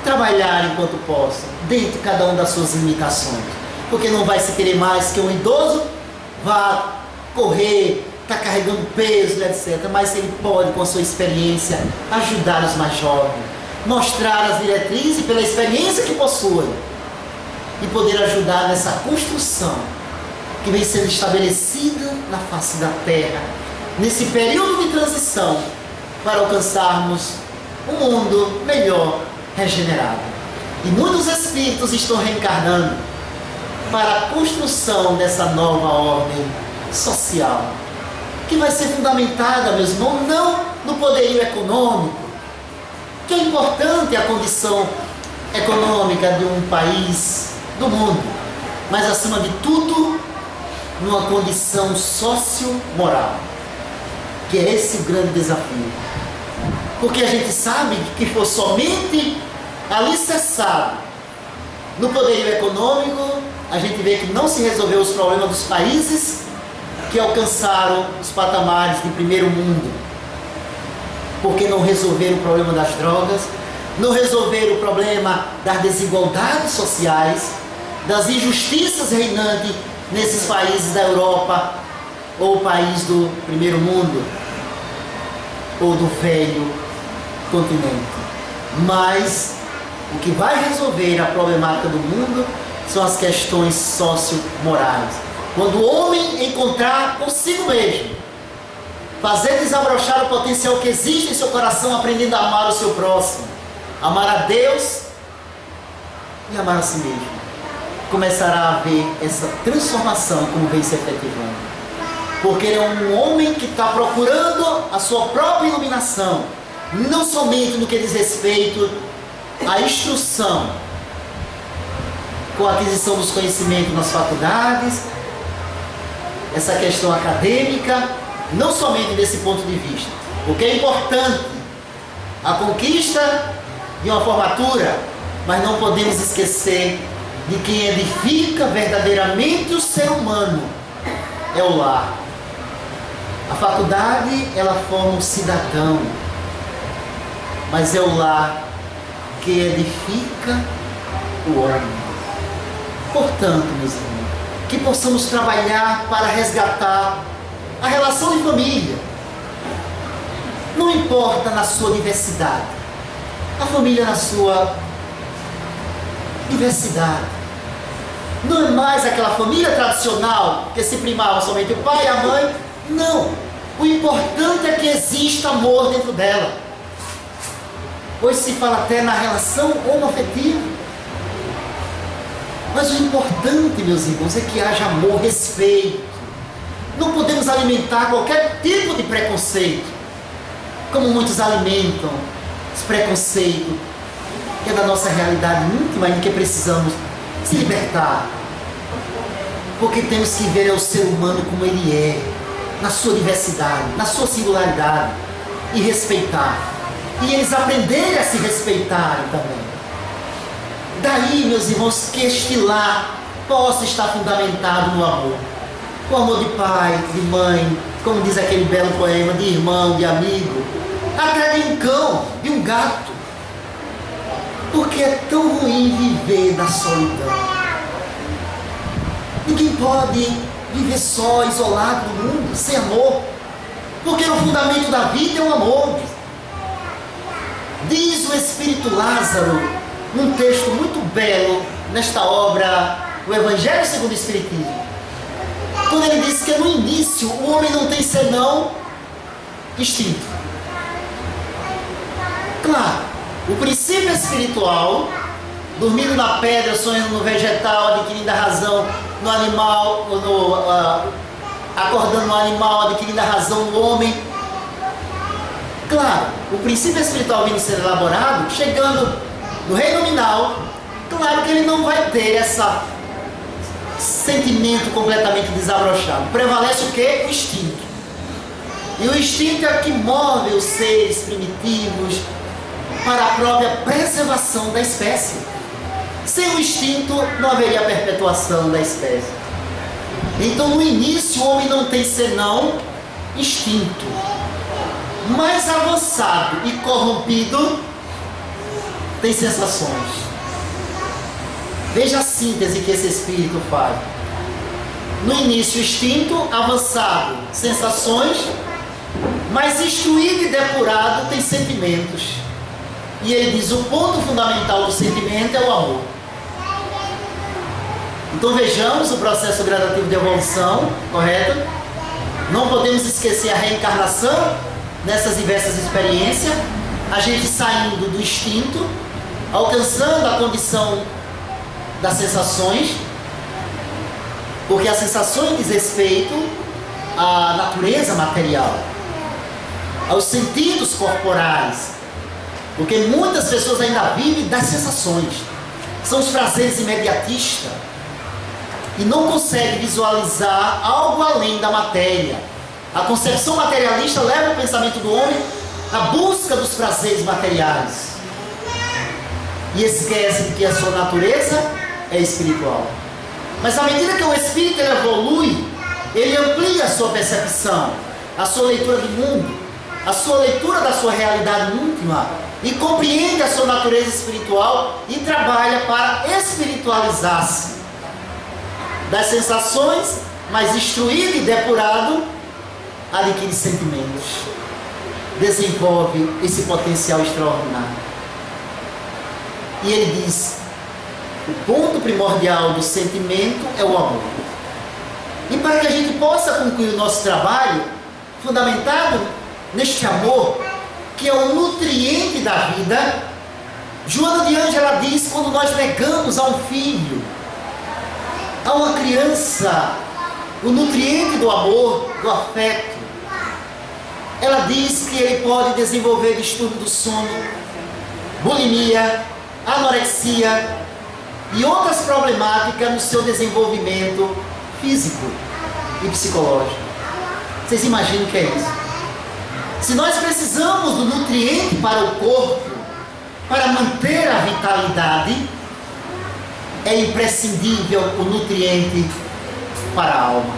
Speaker 3: trabalhar enquanto possam, dentro de cada um das suas limitações, porque não vai se querer mais que um idoso vá correr, está carregando peso, etc. Mas ele pode, com a sua experiência, ajudar os mais jovens, mostrar as diretrizes pela experiência que possuem, e poder ajudar nessa construção que vem sendo estabelecida na face da terra, nesse período de transição, para alcançarmos um mundo melhor, regenerado. E muitos espíritos estão reencarnando para a construção dessa nova ordem social, que vai ser fundamentada, meus irmãos, não no poderio econômico, que é importante a condição econômica de um país, do mundo, mas acima de tudo, numa condição socio-moral, que é esse o grande desafio. Porque a gente sabe que for somente alicerçado no poderio econômico, a gente vê que não se resolveu os problemas dos países que alcançaram os patamares de primeiro mundo, porque não resolveram o problema das drogas, não resolveram o problema das desigualdades sociais, das injustiças reinantes nesses países da Europa, ou país do primeiro mundo, ou do velho continente. Mas o que vai resolver a problemática do mundo são as questões socio-morais. Quando o homem encontrar consigo mesmo, fazer desabrochar o potencial que existe em seu coração, aprendendo a amar o seu próximo, amar a Deus e amar a si mesmo, começará a haver essa transformação como vem se efetivando. Porque é um homem que está procurando a sua própria iluminação, não somente no que diz respeito à instrução, com a aquisição dos conhecimentos nas faculdades, essa questão acadêmica, não somente desse ponto de vista. O que é importante, a conquista de uma formatura, mas não podemos esquecer de quem edifica verdadeiramente o ser humano é o lar. A faculdade, ela forma um cidadão, mas é o lar que edifica o homem. Portanto, meus irmãos, que possamos trabalhar para resgatar a relação de família. Não importa na sua diversidade, a família na sua diversidade. Não é mais aquela família tradicional que se primava somente o pai e a mãe. Não. O importante é que exista amor dentro dela. Hoje se fala até na relação homoafetiva. Mas o importante, meus irmãos, é que haja amor, respeito. Não podemos alimentar qualquer tipo de preconceito, como muitos alimentam esse preconceito, que é da nossa realidade íntima e que precisamos se libertar. Porque temos que ver o ser humano como ele é, na sua diversidade, na sua singularidade, e respeitar. E eles aprenderem a se respeitarem também. Daí, meus irmãos, que este lar possa estar fundamentado no amor. O amor de pai, de mãe, como diz aquele belo poema, de irmão, de amigo, até de um cão, de um gato. Porque é tão ruim viver na solidão. Ninguém pode viver só, isolado no mundo, sem amor. Porque no fundamento da vida é o amor. Diz o Espírito Lázaro, num texto muito belo, nesta obra, o Evangelho segundo o Espiritismo, quando ele diz que no início o homem não tem senão instinto. Claro, o princípio espiritual, dormindo na pedra, sonhando no vegetal, adquirindo a razão no animal, acordando no animal, adquirindo a razão no homem. Claro, o princípio espiritual vindo sendo elaborado, chegando no reino nominal, claro que ele não vai ter esse sentimento completamente desabrochado. Prevalece o quê? O instinto. E o instinto é o que move os seres primitivos para a própria preservação da espécie. Sem o instinto não haveria perpetuação da espécie. Então no início o homem não tem senão instinto. Mais avançado e corrompido tem sensações. Veja a síntese que esse espírito faz. No início instinto, avançado sensações, mas instruído e depurado tem sentimentos. E ele diz: o ponto fundamental do sentimento é o amor. Então vejamos o processo gradativo de evolução, correto? Não podemos esquecer a reencarnação nessas diversas experiências, a gente saindo do instinto, alcançando a condição das sensações, porque as sensações diz respeito à natureza material, aos sentidos corporais, porque muitas pessoas ainda vivem das sensações, são os prazeres imediatistas, e não conseguem visualizar algo além da matéria. A concepção materialista leva o pensamento do homem à busca dos prazeres materiais, e esquece de que a sua natureza é espiritual. Mas à medida que o espírito ele evolui, ele amplia a sua percepção, a sua leitura do mundo, a sua leitura da sua realidade íntima, e compreende a sua natureza espiritual e trabalha para espiritualizar-se das sensações, mas instruído e depurado, adquire sentimentos, desenvolve esse potencial extraordinário. E ele diz: o ponto primordial do sentimento é o amor. E para que a gente possa concluir o nosso trabalho, fundamentado neste amor, que é o nutriente da vida, Joana de Ângela diz: quando nós negamos a um filho, a uma criança, o nutriente do amor, do afeto, ela diz que ele pode desenvolver distúrbio do sono, bulimia, anorexia e outras problemáticas no seu desenvolvimento físico e psicológico. Vocês imaginam o que é isso? Se nós precisamos do nutriente para o corpo, para manter a vitalidade, é imprescindível o nutriente para a alma.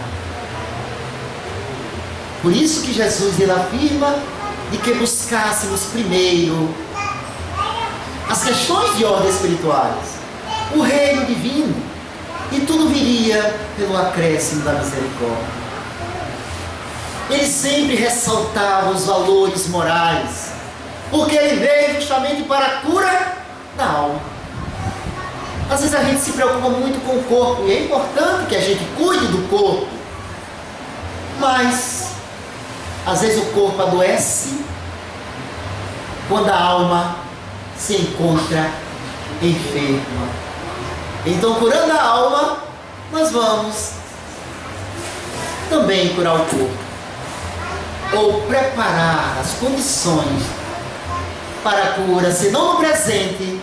Speaker 3: Por isso que Jesus ele afirma de que buscássemos primeiro as questões de ordem espirituais, o reino divino, e tudo viria pelo acréscimo da misericórdia. Ele sempre ressaltava os valores morais, porque ele veio justamente para a cura da alma. Às vezes a gente se preocupa muito com o corpo, e é importante que a gente cuide do corpo, mas às vezes o corpo adoece quando a alma se encontra enferma. Então, curando a alma, nós vamos também curar o corpo, ou preparar as condições para a cura, se não no presente,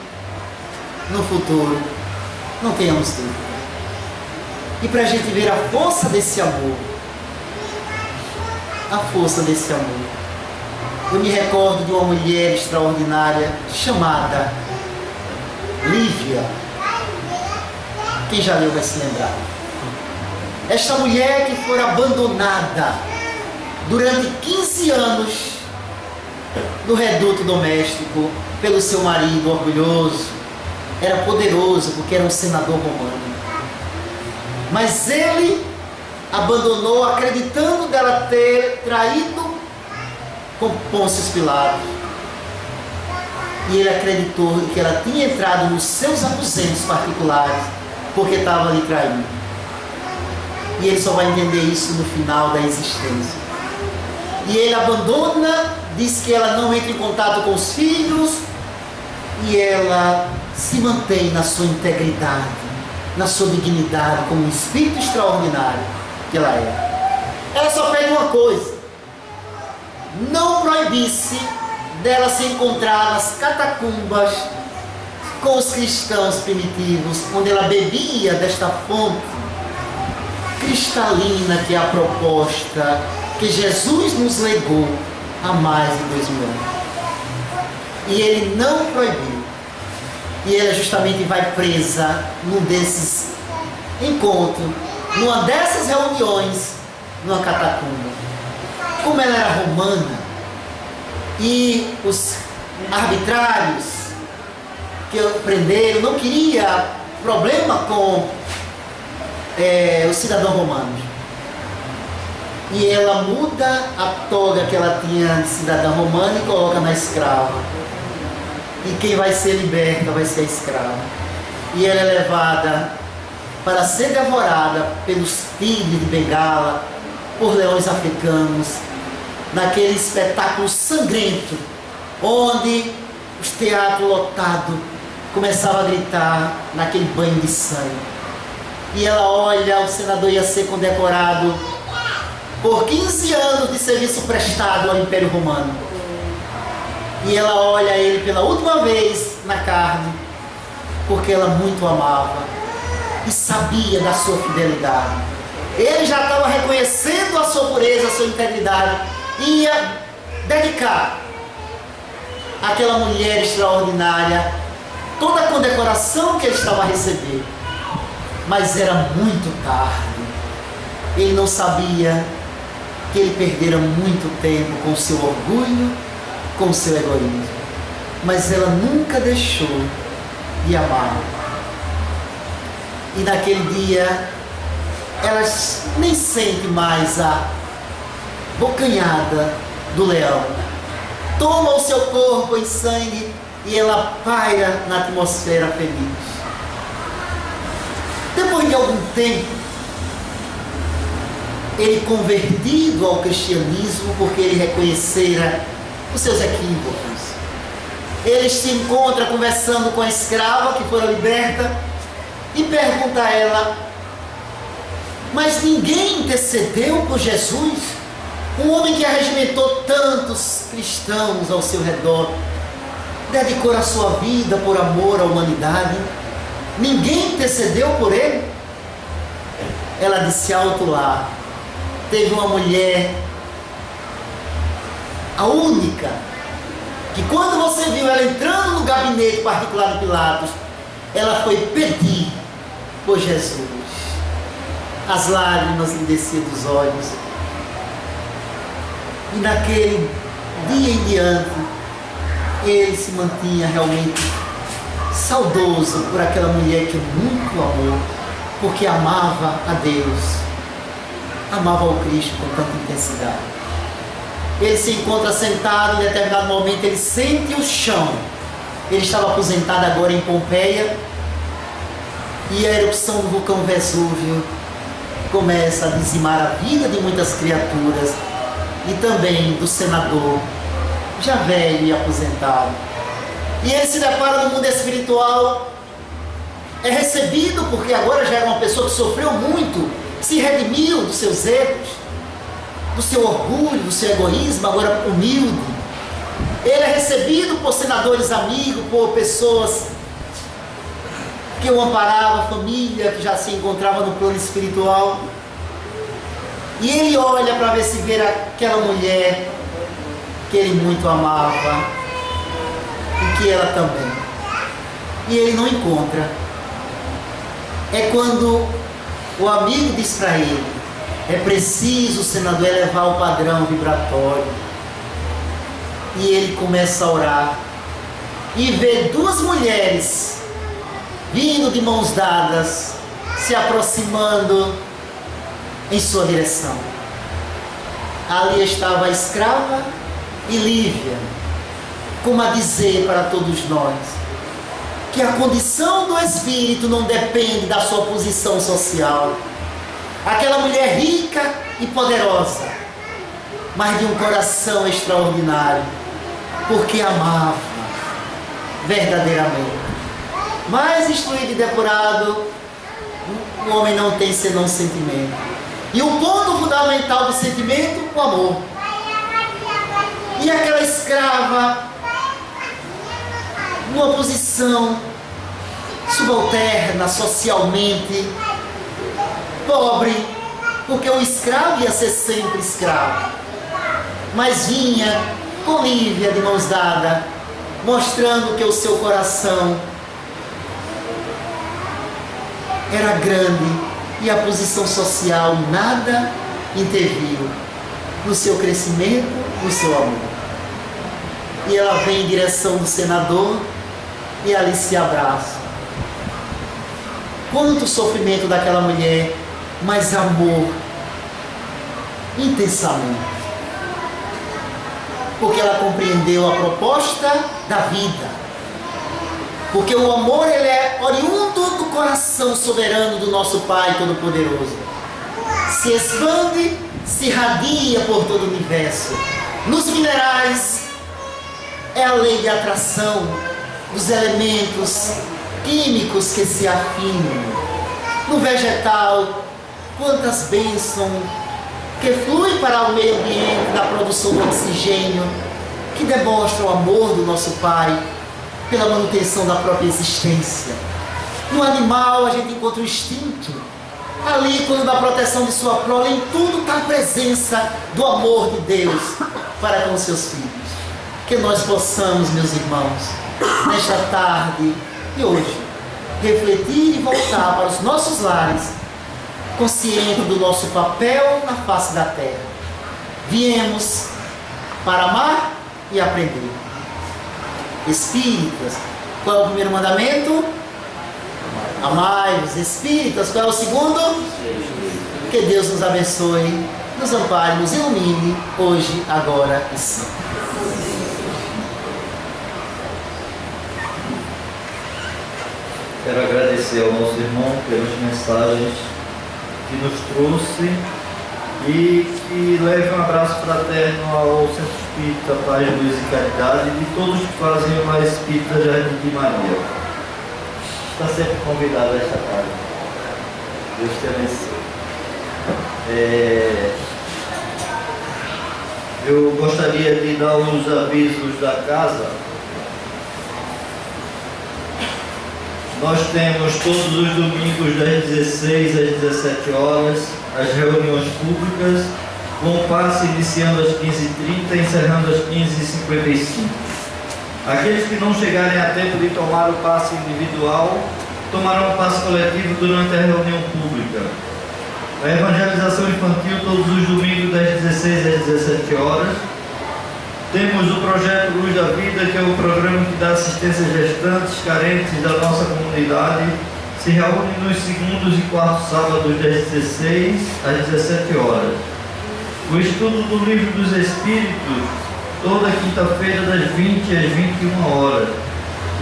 Speaker 3: no futuro. Não tenhamos dúvida. E para a gente ver a força desse amor, eu me recordo de uma mulher extraordinária chamada Lívia. Quem já leu vai se lembrar. Esta mulher que foi abandonada durante 15 anos no reduto doméstico pelo seu marido orgulhoso. Era poderoso porque era um senador romano. Mas ele abandonou acreditando dela ter traído com Pôncio Pilatos. E ele acreditou que ela tinha entrado nos seus aposentos particulares porque estava ali traindo. E ele só vai entender isso no final da existência. E ele abandona, diz que ela não entra em contato com os filhos, e ela se mantém na sua integridade, na sua dignidade, como um espírito extraordinário que ela é. Ela só pede uma coisa: não proibisse dela se encontrar nas catacumbas com os cristãos primitivos, onde ela bebia desta fonte cristalina que é a proposta que Jesus nos legou há mais de 2000 anos. E ele não proibiu. E ela justamente vai presa num desses encontros, numa dessas reuniões, numa catacumba. Como ela era romana, e os arbitrários que prenderam não queria problema com os cidadãos romanos. E ela muda a toga que ela tinha de cidadã romana e coloca na escrava. E quem vai ser liberta vai ser a escrava. E ela é levada para ser devorada pelos tigres de Bengala, por leões africanos, naquele espetáculo sangrento, onde os teatros lotados começavam a gritar naquele banho de sangue. E ela olha, o senador ia ser condecorado por 15 anos de serviço prestado ao Império Romano. E ela olha ele pela última vez na carne, porque ela muito amava e sabia da sua fidelidade. Ele já estava reconhecendo a sua pureza, a sua integridade, e ia dedicar àquela mulher extraordinária toda a condecoração que ele estava a receber. Mas era muito tarde. Ele não sabia que ele perdera muito tempo com o seu orgulho, com o seu egoísmo. Mas ela nunca deixou de amar. E naquele dia, ela nem sente mais a bocanhada do leão. Toma o seu corpo em sangue e ela paira na atmosfera feliz. Depois de algum tempo, ele convertido ao cristianismo, porque ele reconhecera os seus equívocos, ele se encontra conversando com a escrava que fora liberta e pergunta a ela: mas ninguém intercedeu por Jesus? Um homem que arregimentou tantos cristãos ao seu redor, dedicou a sua vida por amor à humanidade. Ninguém intercedeu por ele? Ela disse alto lá: teve uma mulher, a única, que quando você viu ela entrando no gabinete particular de Pilatos, ela foi pedir por Jesus. As lágrimas lhe desciam dos olhos. E naquele dia em diante, ele se mantinha realmente saudoso por aquela mulher que muito amou, porque amava a Deus, amava o Cristo com tanta intensidade. Ele se encontra sentado, em determinado momento ele sente o chão. Ele estava aposentado agora em Pompeia, e a erupção do vulcão Vesúvio começa a dizimar a vida de muitas criaturas, e também do senador, já velho e aposentado. E ele se depara no mundo espiritual, é recebido, porque agora já era uma pessoa que sofreu muito, se redimiu dos seus erros, do seu orgulho, do seu egoísmo, agora humilde. Ele é recebido por senadores amigos, por pessoas que o amparavam, família que já se encontrava no plano espiritual. E ele olha para ver se vê aquela mulher que ele muito amava e que ela também. E ele não encontra. É quando o amigo diz para ele: é preciso o senador elevar o padrão vibratório. E ele começa a orar e vê duas mulheres vindo de mãos dadas, se aproximando em sua direção. Ali estava a escrava e Lívia, como a dizer para todos nós que a condição do espírito não depende da sua posição social. Aquela mulher rica e poderosa, mas de um coração extraordinário, porque amava verdadeiramente. Mais instruído e depurado, o homem não tem senão sentimento. E o ponto fundamental do sentimento, o amor. E aquela escrava, numa posição subalterna socialmente, pobre, porque o escravo ia ser sempre escravo, mas vinha com Lívia de mãos dadas, mostrando que o seu coração era grande e a posição social nada interviu no seu crescimento, no seu amor. E ela vem em direção do senador e ali se abraça. Quanto sofrimento daquela mulher, mas amor intensamente, porque ela compreendeu a proposta da vida. Porque o amor, ele é oriundo do coração soberano do nosso Pai Todo-Poderoso. Se expande, se irradia por todo o universo. Nos minerais, é a lei de atração dos elementos químicos que se afinam. No vegetal, quantas bênçãos que fluem para o meio ambiente da produção do oxigênio, que demonstra o amor do nosso Pai pela manutenção da própria existência. No animal a gente encontra o instinto. Ali, quando da proteção de sua prole, em tudo está a presença do amor de Deus para com seus filhos. Que nós possamos, meus irmãos, nesta tarde e hoje, refletir e voltar para os nossos lares, consciente do nosso papel na face da terra. Viemos para amar e aprender. Espíritas, qual é o primeiro mandamento? Amai-vos. Espíritas, qual é o segundo? Que Deus nos abençoe, nos ampare, nos ilumine, hoje, agora e sempre.
Speaker 1: Quero agradecer ao nosso irmão pelas mensagens que nos trouxe e que leve um abraço fraterno ao Centro Espírita Paz, Luz e Caridade e de todos que fazem o Lar Espírita Jardim de Maria. Está sempre convidado a esta tarde. Deus te abençoe. Eu gostaria de dar uns avisos da casa. Nós temos todos os domingos das 16 às 17 horas as reuniões públicas, com o passe iniciando às 15h30 e encerrando às 15h55. Aqueles que não chegarem a tempo de tomar o passe individual, tomarão um passo coletivo durante a reunião pública. A evangelização infantil todos os domingos das 16 às 17 horas. Temos o projeto Luz da Vida, que é o programa que dá assistência a gestantes, carentes da nossa comunidade. Se reúne nos segundos e quartos sábados das 16 às 17 horas. O estudo do Livro dos Espíritos, toda quinta-feira das 20 às 21 horas.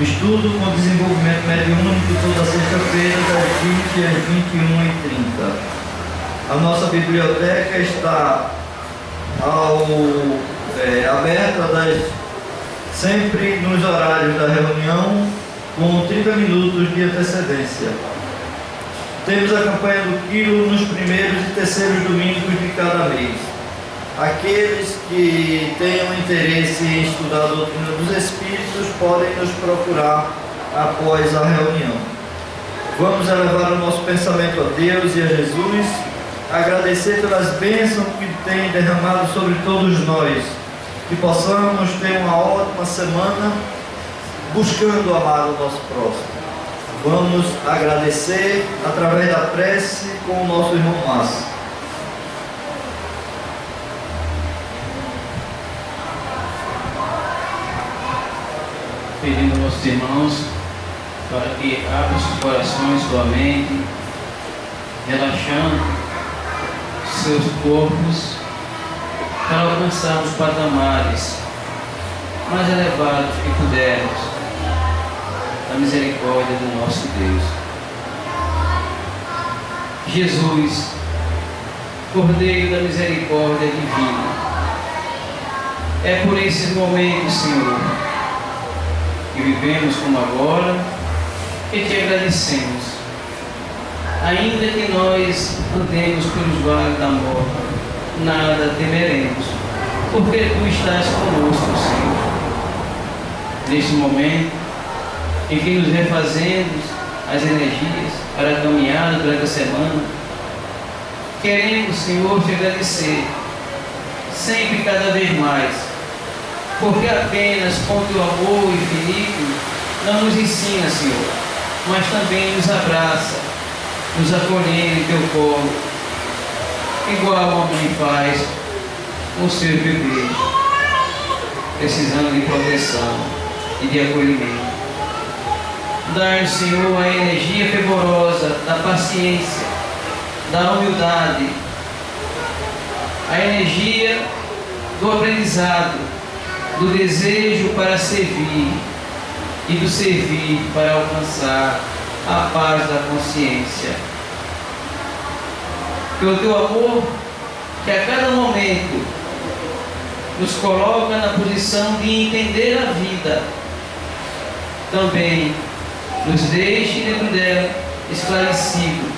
Speaker 1: Estudo com desenvolvimento mediúnico toda sexta-feira das 20 às 21h30. A nossa biblioteca está aberta sempre nos horários da reunião, com 30 minutos de antecedência. Temos a campanha do quilo nos primeiros e terceiros domingos de cada mês. Aqueles que tenham interesse em estudar a doutrina dos Espíritos podem nos procurar após a reunião. Vamos elevar o nosso pensamento a Deus e a Jesus, agradecer pelas bênçãos que tem derramado sobre todos nós, que possamos ter uma ótima semana buscando amar o nosso próximo. Vamos agradecer através da prece com o nosso irmão Márcio.
Speaker 4: Pedindo aos nossos irmãos para que abram seus corações, sua mente, relaxando seus corpos, para alcançarmos patamares mais elevados que pudermos da misericórdia do nosso Deus. Jesus, Cordeiro da misericórdia divina, é por esses momentos, Senhor, que vivemos como agora, que te agradecemos. Ainda que nós andemos pelos vales da morte, nada temeremos, porque tu estás conosco, Senhor. Neste momento em que nos refazemos as energias para a caminhada durante a semana, queremos, Senhor, te agradecer sempre, cada vez mais, porque apenas com teu amor infinito não nos ensina, Senhor, mas também nos abraça, nos acolhendo em teu colo, igual a mãe faz com seus bebês, precisando de proteção e de acolhimento. Dá-nos, Senhor, a energia fervorosa da paciência, da humildade, a energia do aprendizado, do desejo para servir e do servir para alcançar a paz da consciência. Pelo teu amor, que a cada momento nos coloca na posição de entender a vida, também nos deixe dentro dela esclarecido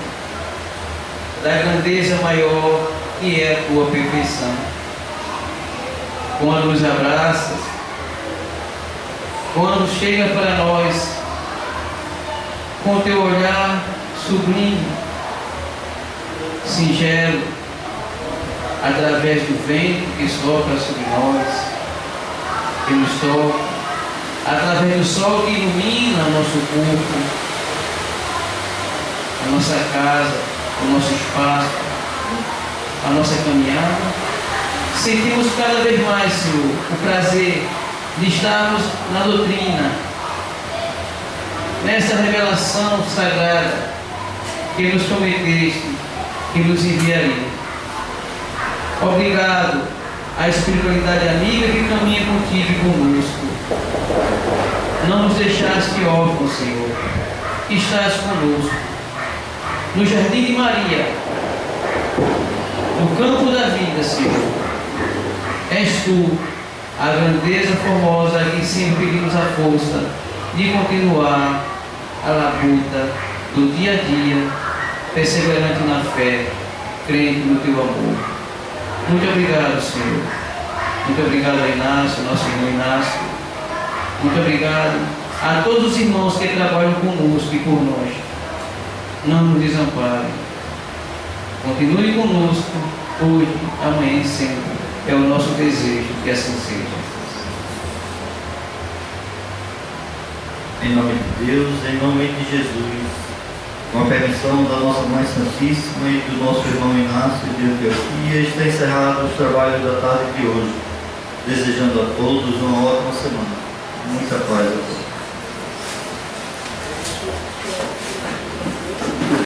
Speaker 4: da grandeza maior que é a tua perfeição. Quando nos abraças, quando chega para nós com teu olhar sublime, singelo, através do vento que sopra sobre nós, que nos toca, através do sol que ilumina o nosso corpo, a nossa casa, o nosso espaço, a nossa caminhada, sentimos cada vez mais, Senhor, o prazer de estarmos na doutrina, nessa revelação sagrada que nos prometeste, que nos enviaria. Obrigado à espiritualidade amiga que caminha contigo e conosco. Não nos deixaste órfãos, Senhor, que estás conosco. No Jardim de Maria, no campo da vida, Senhor, és tu a grandeza formosa que sempre pedimos a força de continuar a labuta do dia a dia, perseverante na fé, crente no teu amor. Muito obrigado, Senhor. Muito obrigado a Inácio, nosso irmão Inácio. Muito obrigado a todos os irmãos que trabalham conosco e por nós. Não nos desamparem. Continue conosco hoje, amanhã e sempre. É o nosso desejo que assim seja.
Speaker 1: Em nome de Deus, em nome de Jesus, com a permissão da nossa Mãe Santíssima e do nosso irmão Inácio de Antioquia, está encerrado os trabalhos da tarde de hoje, desejando a todos uma ótima semana. Muita paz a todos.